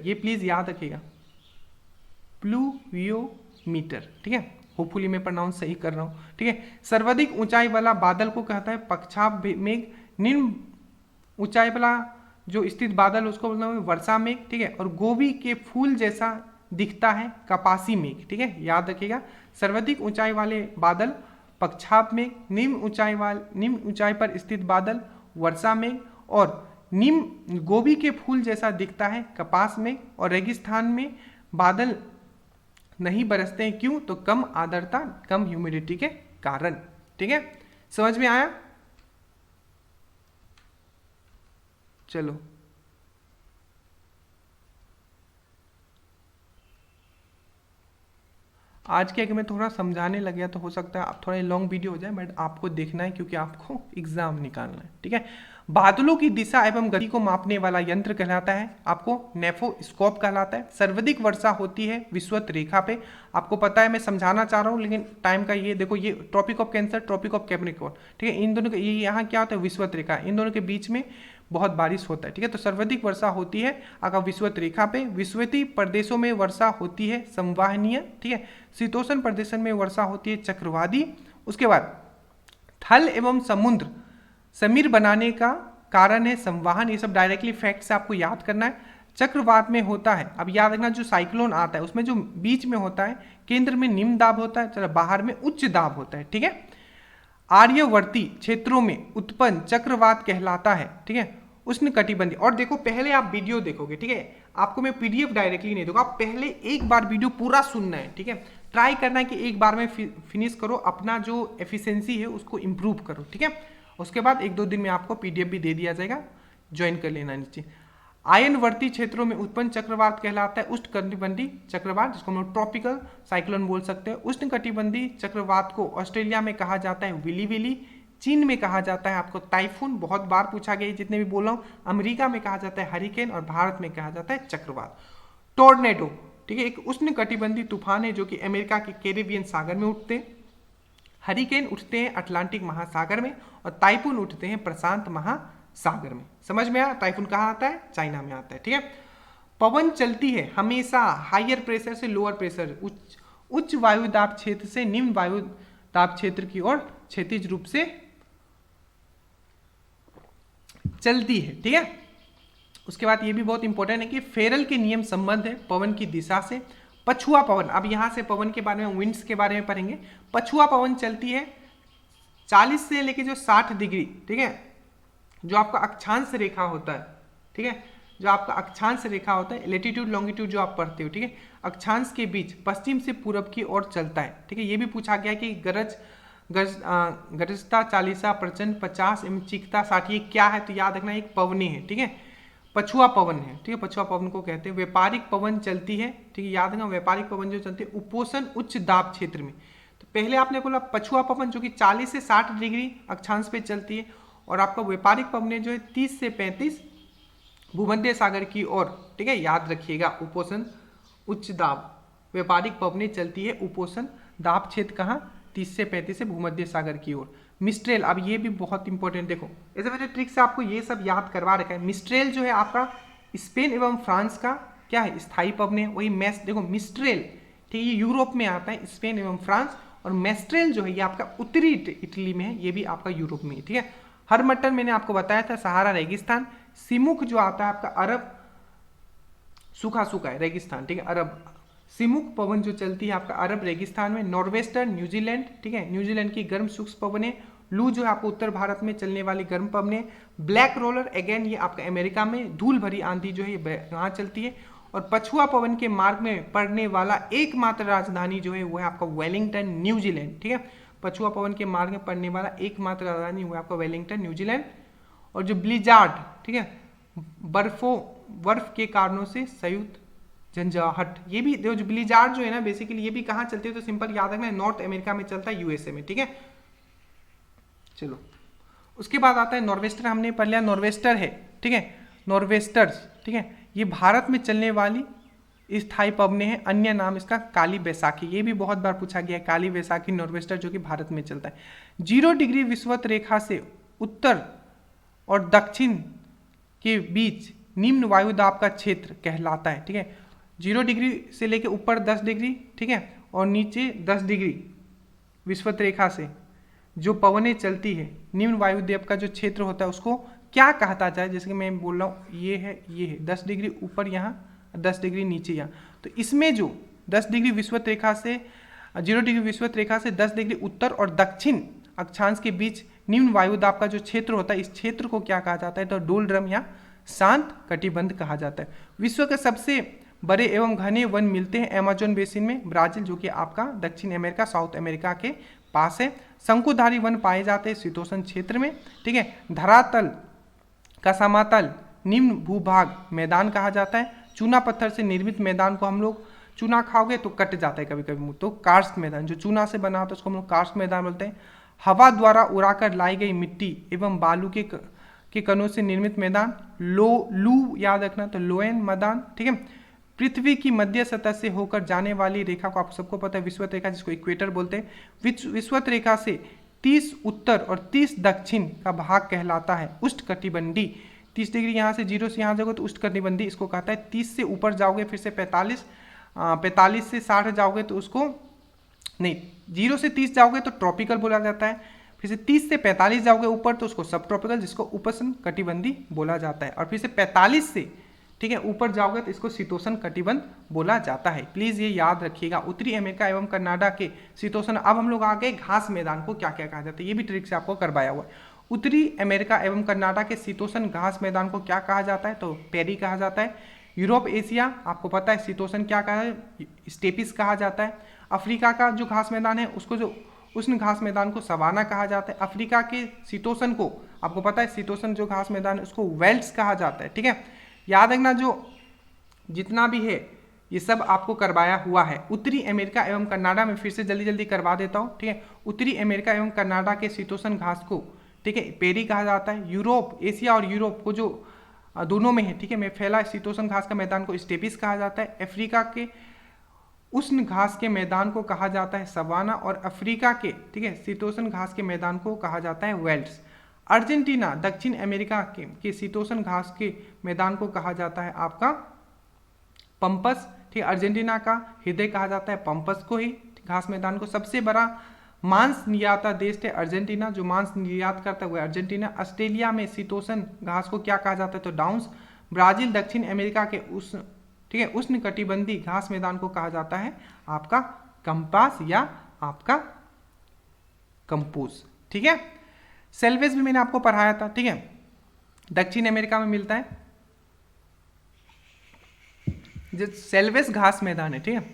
ये प्लीज याद रखिएगा, प्लूयोमीटर, ठीक है। होपफुली मैं प्रोनाउंस सही कर रहा हूँ, ठीक है। सर्वाधिक ऊंचाई वाला बादल को कहता है पक्षाभ मेघ। निम्न ऊंचाई वाला जो स्थित बादल उसको बोलते हैं वर्षा मेघ, ठीक है। और गोभी के फूल जैसा दिखता है कपासी मेघ, ठीक है, याद रखिएगा। सर्वाधिक ऊंचाई वाले बादल पक्षाभ मेघ, निम्न ऊंचाई पर स्थित बादल वर्षा मेघ, और निम्न गोभी के फूल जैसा दिखता है कपास मेघ। और रेगिस्तान में बादल नहीं बरसते हैं, क्यों, तो कम आर्द्रता, कम ह्यूमिडिटी के कारण, ठीक है। समझ में आया? चलो आज के अगर मैं थोड़ा समझाने लग गया तो हो सकता है आप थोड़ा लॉन्ग वीडियो हो जाए, बट आपको देखना है क्योंकि आपको एग्जाम निकालना है, ठीक है। बादलों की दिशा एवं गति को मापने वाला यंत्र कहलाता है आपको नेफोस्कोप कहलाता है। सर्वाधिक वर्षा होती है विषुवत रेखा पे। आपको पता है, मैं समझाना चाह रहा हूँ लेकिन टाइम का ये देखो, ये Tropic of Cancer, Tropic of Capricorn, ठीक है, इन दोनों के ये यहाँ क्या होता है, विषुवत रेखा, इन दोनों के बीच में बहुत बारिश होता है, ठीक है। तो सर्वाधिक वर्षा होती है अगर विषुवत रेखा पे। विषुवतीय प्रदेशों में वर्षा होती है संवहनीय, ठीक है। शीतोष्ण प्रदेशन में वर्षा होती है चक्रवाती। उसके बाद थल एवं समुद्र समीर बनाने का कारण है संवहन। ये सब डायरेक्टली फैक्ट से आपको याद करना है। चक्रवात में होता है, अब याद रखना, जो साइक्लोन आता है उसमें जो बीच में होता है, केंद्र में निम्न दाब होता है, चलो बाहर में उच्च दाब होता है, ठीक है। आर्यवर्ती क्षेत्रों में उत्पन्न चक्रवात कहलाता है, ठीक है, उष्ण कटिबंधीय। और देखो पहले आप वीडियो देखोगे, ठीक है, आपको मैं पीडीएफ डायरेक्टली नहीं दूंगा, आप पहले एक बार वीडियो पूरा सुनना है, ठीक है। ट्राई करना है कि एक बार में फिनिश करो, अपना जो एफिशिएंसी है उसको इम्प्रूव करो, ठीक है। उसके बाद 1-2 दिन में आपको पीडीएफ भी दे दिया जाएगा, ज्वाइन कर लेना नीचे। आयनवर्ती क्षेत्रों में उत्पन्न चक्रवात कहलाता है उष्ण कटिबंधीय चक्रवात, जिसको हम लोग ट्रॉपिकल साइक्लोन बोल सकते हैं। उष्ण कटिबंधीय चक्रवात को ऑस्ट्रेलिया में कहा जाता है विली विली, चीन में कहा जाता है आपको टाइफून, बहुत बार पूछा गया जितने भी बोल रहा हूँ। अमेरिका में कहा जाता है हरिकेन और भारत में कहा जाता है चक्रवात। टोर्नेडो, ठीक है, एक उष्ण कटिबंधीय तूफान है जो कि अमेरिका के कैरिबियन सागर में उठते हैं। हरिकेन उठते हैं अटलांटिक महासागर में और टाइफून उठते हैं प्रशांत महासागर में। समझ में आया? टाइफून कहाँ आता है? चाइना में आता है, ठीक है। पवन चलती है हमेशा हायर प्रेशर से लोअर प्रेशर, उच्च वायु दाब क्षेत्र से निम्न वायु दाब क्षेत्र की ओर क्षैतिज रूप से चलती है, ठीक है। उसके बाद ये भी बहुत इंपॉर्टेंट है कि फेरल के नियम संबंध है पवन की दिशा से। पछुआ पवन, अब यहां से पवन के बारे में, विंड्स के बारे में पढ़ेंगे। पछुआ पवन चलती है 40 से लेके जो 60 डिग्री, ठीक है, जो आपका अक्षांश रेखा होता है, ठीक है, जो आपका अक्षांश रेखा होता है, लेटीट्यूड लॉन्गिट्यूड जो आप पढ़ते हो, ठीक है, अक्षांश के बीच पश्चिम से पूरब की ओर चलता है, ठीक है। ये भी पूछा गया कि गरजता 40, प्रचंड 50 एवं चीखता 60, ये क्या है? तो याद रखना एक पवनी है, ठीक है, पछुआ पवन है, ठीक है, पछुआ पवन को कहते हैं। व्यापारिक पवन चलती है, ठीक है, याद रखना व्यापारिक पवन जो चलती है उपोषण उच्च दाब क्षेत्र में। तो पहले आपने बोला पछुआ पवन जो कि 40 से 60 डिग्री अक्षांश पे चलती है, और आपका व्यापारिक पवन जो है 30 से 35 भूमध्य सागर की ओर, ठीक है, याद रखिएगा उपोषण उच्च दाब। व्यापारिक पवनें चलती है उपोषण दाब क्षेत्र कहाँ? 30 से 35 से भूमध्य सागर की ओर। मिस्ट्रेल, अब ये भी बहुत इंपॉर्टेंट, देखो ऐसे मैंने ट्रिक से आपको ये सब याद करवा रखा है। मिस्ट्रेल जो है आपका स्पेन एवं फ्रांस का क्या है? स्थायी पवन है। वही देखो मिस्ट्रेल, ठीक है, ये यूरोप में आता है, स्पेन एवं फ्रांस। और मेस्ट्रेल जो है ये आपका उत्तरी इटली में है, ये भी आपका यूरोप में है, ठीक है। हरमट्टन मैंने आपको बताया था सहारा रेगिस्तान। सिमुक जो आता है आपका अरब, सूखा सूखा है रेगिस्तान, ठीक है, अरब। सिमुक पवन जो चलती है आपका अरब रेगिस्तान में। नॉर्वेस्टर न्यूजीलैंड, ठीक है, न्यूजीलैंड की गर्म शुष्क पवनें। लू जो है आपको उत्तर भारत में चलने वाली गर्म पवनें। ब्लैक रोलर अगेन ये आपका अमेरिका में। धूल भरी आंधी जो है ये यहाँ चलती है। और पछुआ पवन के मार्ग में पड़ने वाला एकमात्र राजधानी जो है वो है आपका वेलिंगटन न्यूजीलैंड, ठीक है। पछुआ पवन के मार्ग में पड़ने वाला एकमात्र राजधानी वो है आपका वेलिंगटन न्यूजीलैंड। और जो ब्लिजार्ड, ठीक है, बर्फ के कारणों से संयुक्त झंझाहट, ये भी जो ब्लिजार्ड जो है ना बेसिकली ये भी कहाँ चलती है? तो सिंपल याद रखना नॉर्थ अमेरिका में चलता है, यूएसए में, ठीक है। चलो उसके बाद आता है नॉर्वेस्टर, हमने पढ़ लिया नॉर्वेस्टर है, ठीक है, नॉर्वेस्टर्स, ठीक है, ये भारत में चलने वाली स्थायी पवनें हैं। अन्य नाम इसका काली बैसाखी, ये भी बहुत बार पूछा गया है, काली बैसाखी नॉर्वेस्टर जो कि भारत में चलता है। 0 डिग्री विषुवत रेखा से उत्तर और दक्षिण के बीच निम्न वायु दाब का क्षेत्र कहलाता है, ठीक है। 0 डिग्री से लेके ऊपर 10 डिग्री, ठीक है, और नीचे 10 डिग्री विषुवत रेखा से जो पवनें चलती है, निम्न वायुदाब का जो क्षेत्र होता है उसको क्या कहता जाए? जैसे कि मैं बोल रहा हूँ ये है 10 डिग्री ऊपर यहाँ, 10 डिग्री नीचे यहाँ। तो इसमें जो 10 डिग्री विषुवत रेखा से 0 डिग्री विषुवत रेखा से 10 डिग्री उत्तर और दक्षिण अक्षांश के बीच निम्न वायुदाब का जो क्षेत्र होता है, इस क्षेत्र को क्या कहा जाता है? तो डोलड्रम या शांत कटिबंध कहा जाता है। विश्व के सबसे बड़े एवं घने वन मिलते हैं अमेज़न बेसिन में, ब्राजील जो कि आपका दक्षिण अमेरिका साउथ अमेरिका के पास है। शंकुधारी वन पाए जाते हैं शीतोष्ण क्षेत्र में, ठीक है। धरातल का समातल निम्न भूभाग मैदान कहा जाता है। चूना पत्थर से निर्मित मैदान को हम लोग, चूना खाओगे तो कट जाता है कभी कभी मुंह, तो कार्स्ट मैदान, जो चूना से बना होता है उसको हम लोग कार्स्ट मैदान बोलते हैं। हवा द्वारा उड़ाकर लाई गई मिट्टी एवं बालू के के कणों से निर्मित मैदान, लू याद रखना, तो लोएन मैदान, ठीक है। पृथ्वी की मध्य सतह से होकर जाने वाली रेखा को आप सबको पता है विषुवत रेखा, जिसको इक्वेटर बोलते हैं। विषुवत रेखा से 30 उत्तर और 30 दक्षिण का भाग कहलाता है उष्णकटिबंधी। 30 डिग्री यहाँ से 0 से यहाँ जाओगे तो उष्णकटिबंधी इसको कहता है। 30 से ऊपर जाओगे फिर से 45 से 60 जाओगे तो उसको नहीं, 0 से 30 जाओगे तो ट्रॉपिकल बोला जाता है। फिर से 30 से 45 जाओगे ऊपर तो उसको सब ट्रॉपिकल, जिसको उपोष्ण कटिबंधी बोला जाता है। और फिर से 45 से, ठीक है, ऊपर जाओगे तो इसको शीतोष्ण कटिबंध बोला जाता है। प्लीज ये याद रखिएगा। उत्तरी अमेरिका एवं कनाडा के शीतोष्ण। अब हम लोग आ गए घास मैदान को क्या क्या कहा जाता है, ये भी ट्रिक से आपको करवाया हुआ है। उत्तरी अमेरिका एवं कनाडा के शीतोष्ण घास मैदान को क्या कहा जाता है, तो पेरी कहा जाता है। यूरोप एशिया आपको पता है शीतोष्ण क्या कहा है, स्टेपिस कहा जाता है। अफ्रीका का जो घास मैदान है उसको जो उष्ण घास मैदान को सवाना कहा जाता है। अफ्रीका के शीतोष्ण को आपको पता है शीतोष्ण जो घास मैदान है उसको वेल्ड्स कहा जाता है, ठीक है। याद रखना जो जितना भी है ये सब आपको करवाया हुआ है। उत्तरी अमेरिका एवं कनाडा में फिर से जल्दी जल्दी करवा देता हूँ, ठीक है। उत्तरी अमेरिका एवं कनाडा के शीतोष्ण घास को, ठीक है, पेरी कहा जाता है। यूरोप, एशिया और यूरोप को जो दोनों में है, ठीक है, में फैला शीतोष्ण घास का मैदान को स्टेपिस कहा जाता है। अफ्रीका के उष्ण घास के मैदान को कहा जाता है सवाना, और अफ्रीका के, ठीक है, शीतोष्ण घास के मैदान को कहा जाता है वेल्ड्स। अर्जेंटीना दक्षिण अमेरिका के शीतोष्ण घास के मैदान को कहा जाता है आपका पंपस, ठीक है। अर्जेंटीना का हृदय कहा जाता है पंपस को ही, घास मैदान को। सबसे बड़ा मांस निर्याता देश है अर्जेंटीना, जो मांस निर्यात करता है अर्जेंटीना। ऑस्ट्रेलिया में शीतोष्ण घास को क्या कहा जाता है, तो डाउन्स। ब्राजील दक्षिण अमेरिका के उष्ण, ठीक है, उष्ण कटिबंधी घास मैदान को कहा जाता है आपका कंपास या आपका कंपूस, ठीक है। सेल्वेज भी मैंने आपको पढ़ाया था, ठीक है, दक्षिण अमेरिका में मिलता है। जो सेल्वेज घास मैदान है, ठीक है,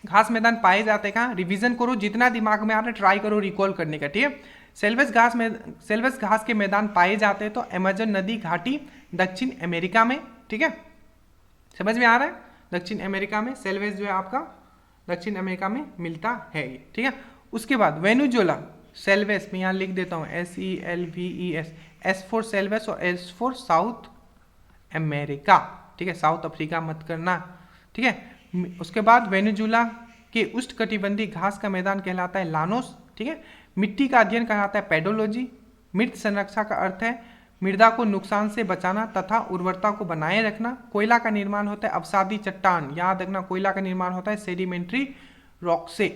घास मैदान पाए जाते हैं कहाँ, रिवीजन करो, जितना दिमाग में आ रहा है ट्राई करो रिकॉल करने का, ठीक है। सेल्वेज घास के मैदान पाए जाते हैं तो अमेजन नदी घाटी दक्षिण अमेरिका में, ठीक है, समझ में आ रहा है। दक्षिण अमेरिका में सेल्वेज जो है आपका दक्षिण अमेरिका में मिलता है ये, ठीक है। उसके बाद वेनेजुएला सेल्वेस में यहाँ लिख देता हूँ SELVES, S फॉर सेल्वेस और S फॉर साउथ अमेरिका, ठीक है, साउथ अफ्रीका मत करना, ठीक है। उसके बाद वेनेजुएला के उष्णकटिबंधीय घास का मैदान कहलाता है लानोस, ठीक है। मिट्टी का अध्ययन कहलाता है पेडोलॉजी। मृत संरक्षण का अर्थ है मृदा को नुकसान से बचाना तथा उर्वरता को बनाए रखना। कोयला का निर्माण होता है अवसादी चट्टान, याद रखना कोयला का निर्माण होता है सेडिमेंट्री रॉक से,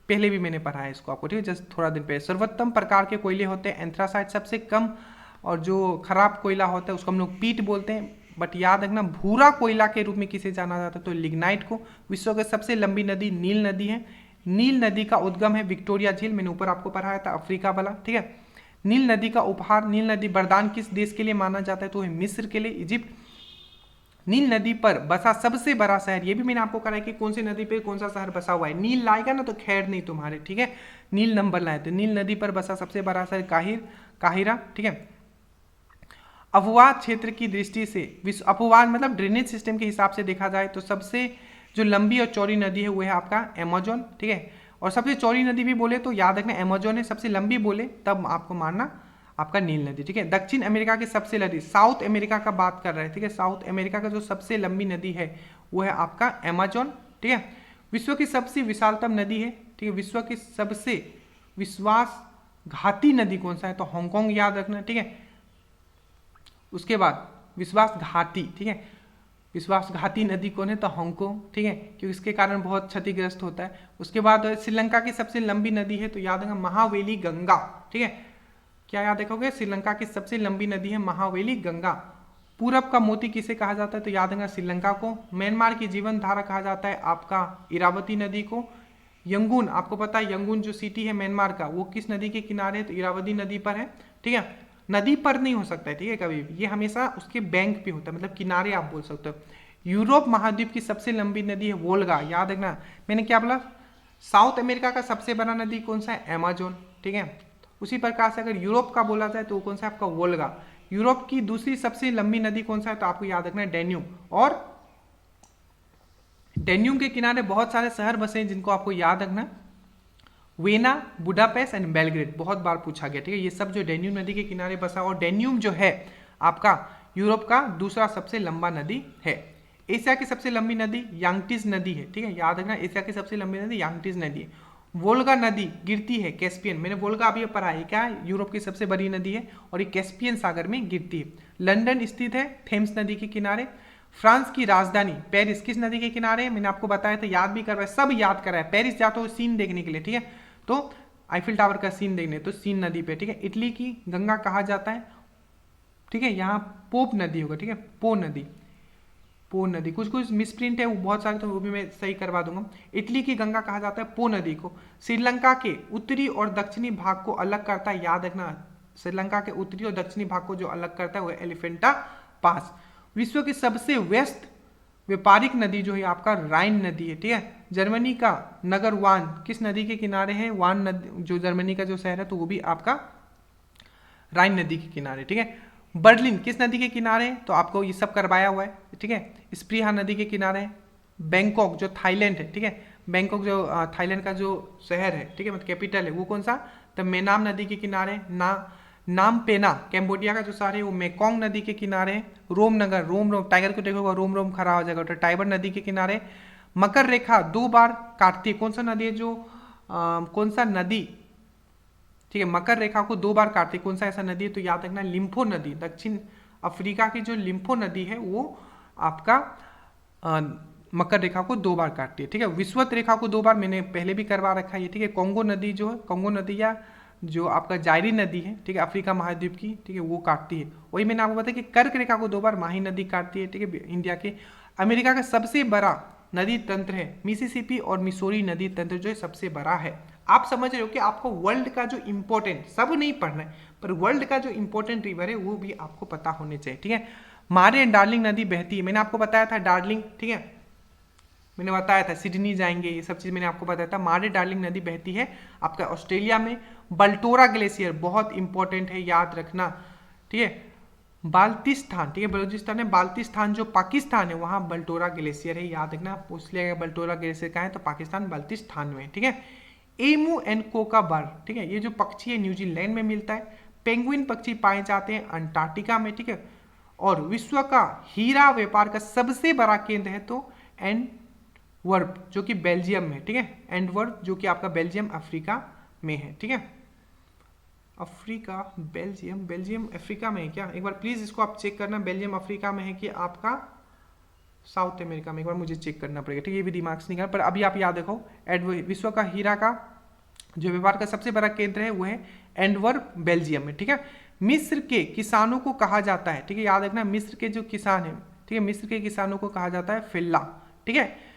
पहले भी मैंने पढ़ा है इसको आपको, ठीक है, जस्ट थोड़ा दिन पहले। सर्वोत्तम प्रकार के कोयले होते हैं एंथ्रासाइट सबसे कम, और जो खराब कोयला होता है उसको हम लोग पीट बोलते हैं, बट याद रखना भूरा कोयला के रूप में किसे जाना जाता है, तो लिग्नाइट को। विश्व की सबसे लंबी नदी नील नदी है। नील नदी का उद्गम है विक्टोरिया झील, मैंने ऊपर आपको पढ़ाया था अफ्रीका वाला, ठीक है। नील नदी का उपहार, नील नदी वरदान किस देश के लिए माना जाता है, तो है मिस्र के लिए, इजिप्ट। नील नदी पर बसा सबसे बड़ा शहर, ये भी मैंने आपको कराया कि कौन सी नदी पे कौन सा शहर बसा हुआ है। नील लाएगा ना तो खैर नहीं तुम्हारे, ठीक है, नील नंबर लाए तो नील नदी पर बसा सबसे बड़ा शहर काहिरा, ठीक है। अफवाह क्षेत्र की दृष्टि से अफवाह मतलब ड्रेनेज सिस्टम के हिसाब से देखा जाए तो सबसे जो लंबी और चौड़ी नदी है वो है आपका अमेजोन, ठीक है। और सबसे चौड़ी नदी भी बोले तो याद रखना अमेजोन है, सबसे लंबी बोले तब आपको मानना आपका नील नदी, ठीक है। दक्षिण अमेरिका की सबसे लंबी, साउथ अमेरिका का बात कर रहे हैं, ठीक है, साउथ अमेरिका का जो सबसे लंबी नदी है वो है आपका अमेजोन, ठीक है। विश्व की सबसे विशालतम नदी है, ठीक है, विश्व की सबसे विश्वासघाती नदी कौन सा है, तो हांगकांग याद रखना, ठीक है। उसके बाद विश्वासघाती, ठीक है, विश्वासघाती नदी कौन है, तो हांगकांग, ठीक है, क्योंकि इसके कारण बहुत क्षतिग्रस्त होता है। उसके बाद श्रीलंका की सबसे लंबी नदी है तो याद रखना महावेली गंगा, ठीक है, क्या याद रखोगे, श्रीलंका की सबसे लंबी नदी है महावेली गंगा। पूरब का मोती किसे कहा जाता है, तो याद रखना श्रीलंका को। म्यांमार की जीवन धारा कहा जाता है आपका इरावती नदी को। यंगून, आपको पता है यंगून जो सिटी है म्यांमार का वो किस नदी के किनारे है, तो इरावती नदी पर है, ठीक है। नदी पर नहीं हो सकता है, ठीक है, कभी भी ये हमेशा उसके बैंक पे होता है, मतलब किनारे आप बोल सकते हो। यूरोप महाद्वीप की सबसे लंबी नदी है वोल्गा, याद रखना, मैंने क्या बोला, साउथ अमेरिका का सबसे बड़ा नदी कौन सा है, अमेजोन, ठीक है। उसी प्रकार से अगर यूरोप का बोला जाए तो वो कौन सा है आपका वोल्गा। यूरोप की दूसरी सबसे लंबी नदी कौन सा है, तो आपको याद रखना है डेन्यूब। और डेन्यूब के किनारे बहुत सारे शहर बसे हैं जिनको आपको याद रखना, वेना, बुडापेस्ट एंड बेलग्रेड, बहुत बार पूछा गया, ठीक है। ये सब जो डेन्यूब नदी के किनारे बसा, और डेन्यूब जो है आपका यूरोप का दूसरा सबसे लंबा नदी है। एशिया की सबसे लंबी नदी यांगटीज नदी है, ठीक है, याद रखना, एशिया की सबसे लंबी नदी यांगटीज नदी है। वोल्गा नदी गिरती है कैस्पियन, मैंने वोल्गा अभी पढ़ा है, क्या है, यूरोप की सबसे बड़ी नदी है और ये कैस्पियन सागर में गिरती है। लंदन स्थित है थेम्स नदी के किनारे। फ्रांस की राजधानी पेरिस किस नदी के किनारे है, मैंने आपको बताया था, याद भी कर रहा है, सब याद कर रहा है। पेरिस जाते हो सीन देखने के लिए, ठीक है, तो आईफिल टावर का सीन देखने, तो सीन नदी पे, ठीक है। इटली की गंगा कहा जाता है, ठीक है, यहाँ पोप नदी होगा, ठीक है, पो नदी, पो नदी, कुछ कुछ मिसप्रिंट है वो बहुत सारे, तो वो भी मैं सही करवा दूंगा। इटली की गंगा कहा जाता है पो नदी को। श्रीलंका के उत्तरी और दक्षिणी भाग को अलग करता है, याद रखना, श्रीलंका के उत्तरी और दक्षिणी भाग को जो अलग करता है वो एलिफेंटा पास। विश्व की सबसे व्यस्त व्यापारिक नदी जो है आपका राइन नदी है, ठीक है। जर्मनी का नगर वान किस नदी के किनारे है, वान नदी जो जर्मनी का जो शहर है, तो वो भी आपका राइन नदी के किनारे, ठीक है। बर्लिन किस नदी के किनारे है, तो आपको ये सब करवाया हुआ है, ठीक है, स्प्रीहा नदी के किनारे है। बैंकॉक जो थाईलैंड है, ठीक है, बैंकॉक जो थाईलैंड का जो शहर है, ठीक है, मतलब कैपिटल है, वो कौन सा, तो मेनाम नदी के किनारे। नाम पेना कैम्बोडिया का जो शहर है वो मेकोंग नदी के किनारे है। रोम नगर, रोम टाइगर को देखोगा रोम रोम खड़ा हो जाएगा, तो टाइबर नदी के किनारे। मकर रेखा 2 बार काटती है, कौन सा नदी है जो कौन सा नदी, ठीक है, मकर रेखा को 2 बार काटती है, कौन सा ऐसा नदी है, तो याद रखना लिम्फो नदी, दक्षिण अफ्रीका की जो लिम्फो नदी है वो आपका मकर रेखा को 2 बार काटती है, ठीक है। विषुवत रेखा को 2 बार मैंने पहले भी करवा रखा है, ठीक है। कोंगो नदी जो है, कोंगो नदी या जो आपका जायरी नदी है, ठीक है, अफ्रीका महाद्वीप की, ठीक है, वो काटती है। वही मैंने आपको बताया कि कर्क रेखा को 2 बार माही नदी काटती है, ठीक है, इंडिया के। अमेरिका का सबसे बड़ा नदी तंत्र है मिसिसिपी और मिसोरी नदी तंत्र जो है सबसे बड़ा है। आप समझ रहे हो कि आपको वर्ल्ड का जो इंपॉर्टेंट, सब नहीं पढ़ना है, पर वर्ल्ड का जो इंपॉर्टेंट रिवर है वो भी आपको पता होने चाहिए, ठीक है। मारे डार्लिंग नदी बहती है, मैंने आपको बताया था डार्लिंग, ठीक है, मैंने बताया था सिडनी जाएंगे, ये सब चीज मैंने आपको बताया था। मारे डार्लिंग नदी बहती है आपका ऑस्ट्रेलिया में। बल्टोरा ग्लेशियर बहुत इंपॉर्टेंट है, याद रखना, ठीक है। बाल्टिस्तान, ठीक है, बलूचिस्तान है, बाल्टिस्तान जो पाकिस्तान है वहां बल्टोरा ग्लेशियर है, याद रखना, पूछ लिया बल्टोरा ग्लेशियर कहाँ है, तो पाकिस्तान बाल्टिस्तान में, ठीक है। एमू एंड कोका बर्ड, ठीक है, ये जो पक्षी है न्यूजीलैंड में मिलता है। पेंगुइन पक्षी पाए जाते हैं अंटार्कटिका में, ठीक है। और विश्व का हीरा व्यापार का सबसे बड़ा केंद्र है तो एंटवर्प जो कि बेल्जियम में, ठीक है, एंटवर्प जो कि आपका बेल्जियम अफ्रीका में है, ठीक है। अफ्रीका बेल्जियम, बेल्जियम अफ्रीका में है क्या, एक बार प्लीज इसको आप चेक करना, बेल्जियम अफ्रीका में है कि आपका साउथ अमेरिका में, एक बार मुझे चेक करना पड़ेगा, ठीक है, ये भी दिमाग से निकाल, पर अभी आप याद रखो, विश्व का हीरा का जो व्यापार का सबसे बड़ा केंद्र है वो है एंटवर्प बेल्जियम में, ठीक है। मिस्र के किसानों को कहा जाता है, ठीक है, याद रखना, मिस्र के जो किसान है, ठीक है, मिस्र के किसानों को कहा जाता है फिल्ला, ठीक है।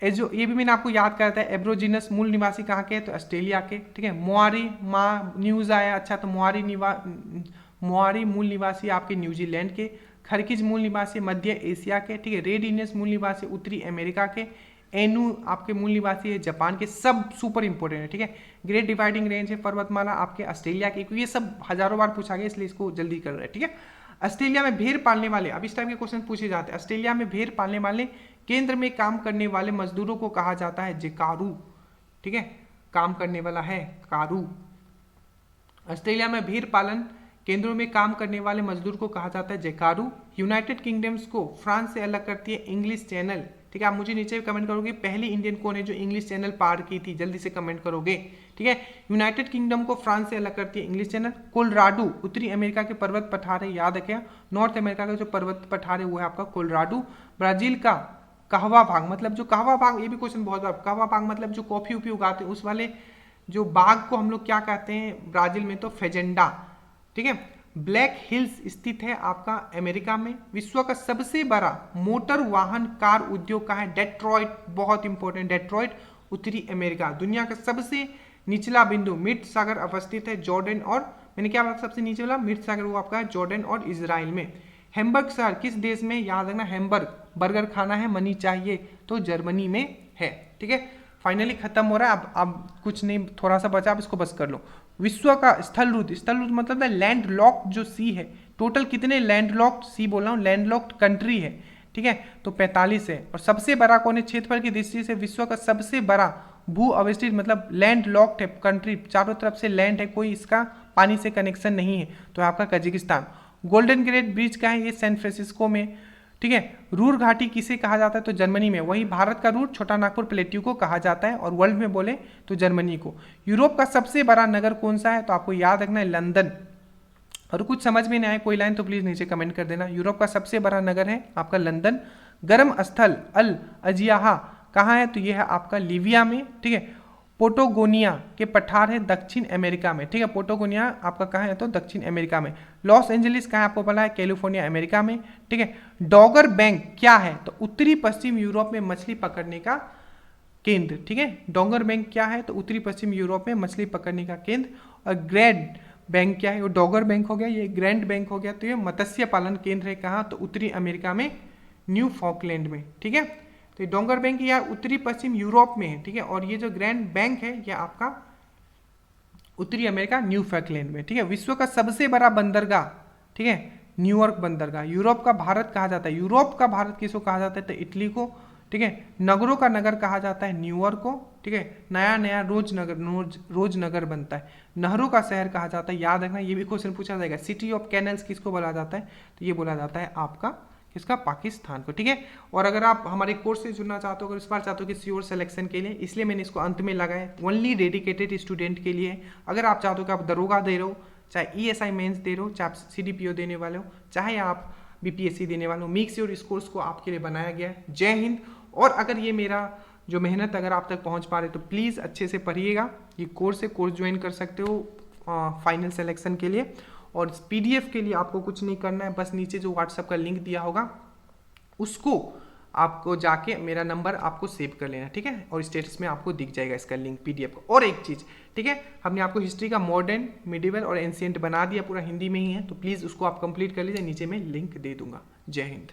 जो ये भी मैंने आपको याद कराया था, एब्रोजिनस मूल निवासी कहाँ के, तो ऑस्ट्रेलिया के, ठीक है। मोआरी न्यूज आया, अच्छा, तो मोआरी मूल निवासी आपके न्यूजीलैंड के। खरकिज मूल निवासी मध्य एशिया के, ठीक है। रेड इंडियंस मूल निवासी उत्तरी अमेरिका के। एनू आपके मूल निवासी है जापान के, सब सुपर इंपॉर्टेंट है, ठीक है। ग्रेट डिवाइडिंग रेंज है पर्वतमाला आपके ऑस्ट्रेलिया के, ये सब हजारों बार पूछा गया इसलिए इसको जल्दी कर रहे हैं, ठीक है। ऑस्ट्रेलिया में भेड़ पालने वाले, अब इस टाइप के क्वेश्चन पूछे जाते हैं, ऑस्ट्रेलिया में भेड़ पालने वाले केंद्र में काम करने वाले मजदूरों को कहा जाता है जेकारू, ठीक है, काम करने वाला है कारू। ऑस्ट्रेलिया में भेड़ पालन केंद्रों में काम करने वाले मजदूर को कहा जाता है जेकारू। यूनाइटेड किंगडम्स को फ्रांस से अलग करती है इंग्लिश चैनल, ठीक है। आप मुझे नीचे कमेंट करोगे पहली इंडियन कौन है जो इंग्लिश चैनल पार की थी, जल्दी से कमेंट करोगे, ठीक है। यूनाइटेड किंगडम को फ्रांस से अलग करती है इंग्लिश चैनल। कोलोराडो उत्तरी अमेरिका के पर्वत पठार है, याद रखें, नॉर्थ अमेरिका का जो पर्वत पठार है वो है आपका कोलोराडो। ब्राजील का कहवा बाग, मतलब जो कहवा बाग, ये भी क्वेश्चन बहुत बार, कहवा बाग मतलब जो कॉफी उपी उगाते हैं उस वाले जो बाग को हम लोग क्या कहते हैं ब्राजील में, तो फेजेंडा, ठीक है। ब्लैक हिल्स स्थित है आपका अमेरिका में। विश्व का सबसे बड़ा मोटर वाहन कार उद्योग का है डेट्रॉइट, बहुत इंपॉर्टेंट, डेट्रॉइट उत्तरी अमेरिका। दुनिया का सबसे निचला बिंदु मृत सागर अवस्थित है जॉर्डन और, मैंने क्या बोला सबसे नीचे वाला मृत सागर, वो आपका है जॉर्डन और इजराइल में। हैम्बर्ग शहर किस देश में, याद रखना, हैम्बर्ग बर्गर खाना है मनी चाहिए, तो जर्मनी में है, ठीक है। फाइनली खत्म हो रहा है, अब कुछ नहीं, थोड़ा सा बचा, अब इसको बस कर लो। विश्व का स्थल रुद्ध मतलब लैंड लॉक्ड जो सी है, टोटल कितने लैंड लॉक्ड सी बोल रहा हूँ, लैंड लॉक्ड कंट्री है, ठीक है, तो 45 है। और सबसे बड़ा कौन है, क्षेत्रफल की दृष्टि से विश्व का सबसे बड़ा भू अवस्थित मतलब लैंड लॉक्ड है कंट्री, चारों तरफ से लैंड है, कोई इसका पानी से कनेक्शन नहीं है, तो आपका कजाकिस्तान। गोल्डन गेट ब्रिज का है, ये सैन फ्रांसिस्को में, ठीक है। रूर घाटी किसे कहा जाता है, तो जर्मनी में। वही भारत का रूर छोटा नागपुर प्लेट्यू को कहा जाता है, और वर्ल्ड में बोले तो जर्मनी को। यूरोप का सबसे बड़ा नगर कौन सा है, तो आपको याद रखना है लंदन। और कुछ समझ में नहीं आए कोई लाइन तो प्लीज नीचे कमेंट कर देना। यूरोप का सबसे बड़ा नगर है आपका लंदन। गर्म स्थल अल अजियाहा कहाँ है, तो ये है आपका लीबिया में, ठीक है। पोटोगोनिया के पठार है दक्षिण अमेरिका में, ठीक है। पोटोगोनिया आपका कहाँ है, तो दक्षिण अमेरिका में। लॉस एंजलिस कहाँ है, आपको पता है कैलिफोर्निया अमेरिका में, ठीक है। डॉगर बैंक क्या है, तो उत्तरी पश्चिम यूरोप में मछली पकड़ने का केंद्र, ठीक है। डोंगर बैंक क्या है, तो उत्तरी पश्चिम यूरोप में मछली पकड़ने का केंद्र। और ग्रैंड बैंक क्या है, वो डॉगर बैंक हो गया, ये ग्रैंड बैंक हो गया, तो ये मत्स्य पालन केंद्र है कहाँ, तो उत्तरी अमेरिका में, न्यू फॉकलैंड में, ठीक है। तो ये डोंगर बैंक या उत्तरी पश्चिम यूरोप में है, ठीक है। और ये जो ग्रैंड बैंक है ये आपका उत्तरी अमेरिका न्यू फॉकलैंड में, ठीक है। विश्व का सबसे बड़ा बंदरगाह, ठीक है, न्यूयॉर्क बंदरगाह। यूरोप का भारत कहा जाता है, यूरोप का भारत किसको कहा जाता है, तो इटली को, ठीक है। नगरों का नगर कहा जाता है न्यूयॉर्क को, ठीक है। नया नया रोज नगर बनता है। नहरों का शहर कहा जाता है, याद रखना ये भी क्वेश्चन पूछा जाएगा। सिटी ऑफ कैनल्स किसको बोला जाता है, तो ये बोला जाता है आपका किसका, पाकिस्तान को, ठीक है। और अगर आप हमारे कोर्स से जुड़ना चाहते हो, अगर इस बार चाहते हो कि श्योर सिलेक्शन के लिए, इसलिए मैंने इसको अंत में लगाया, ओनली डेडिकेटेड स्टूडेंट के लिए। अगर आप चाहते हो कि आप दरोगा दे रहे हो, चाहे ESI मेंस दे रहे हो, चाहे आप CDPO देने वाले हो, चाहे आप BPSC देने वाले हो, मेक श्योर इस कोर्स को आपके लिए बनाया गया है। जय हिंद। और अगर ये मेरा जो मेहनत अगर आप तक पहुंच पा रहे तो प्लीज़ अच्छे से पढ़िएगा। ये कोर्स है, कोर्स ज्वाइन कर सकते हो फाइनल सिलेक्शन के लिए। और PDF के लिए आपको कुछ नहीं करना है, बस नीचे जो WhatsApp का लिंक दिया होगा उसको आपको जाके मेरा नंबर आपको सेव कर लेना, ठीक है। और स्टेटस में आपको दिख जाएगा इसका लिंक PDF का। और एक चीज़, ठीक है, हमने आपको हिस्ट्री का मॉडर्न, मिडिवल और एंशिएंट बना दिया, पूरा हिंदी में ही है, तो प्लीज़ उसको आप कंप्लीट कर लीजिए, नीचे में लिंक दे दूंगा। जय हिंद।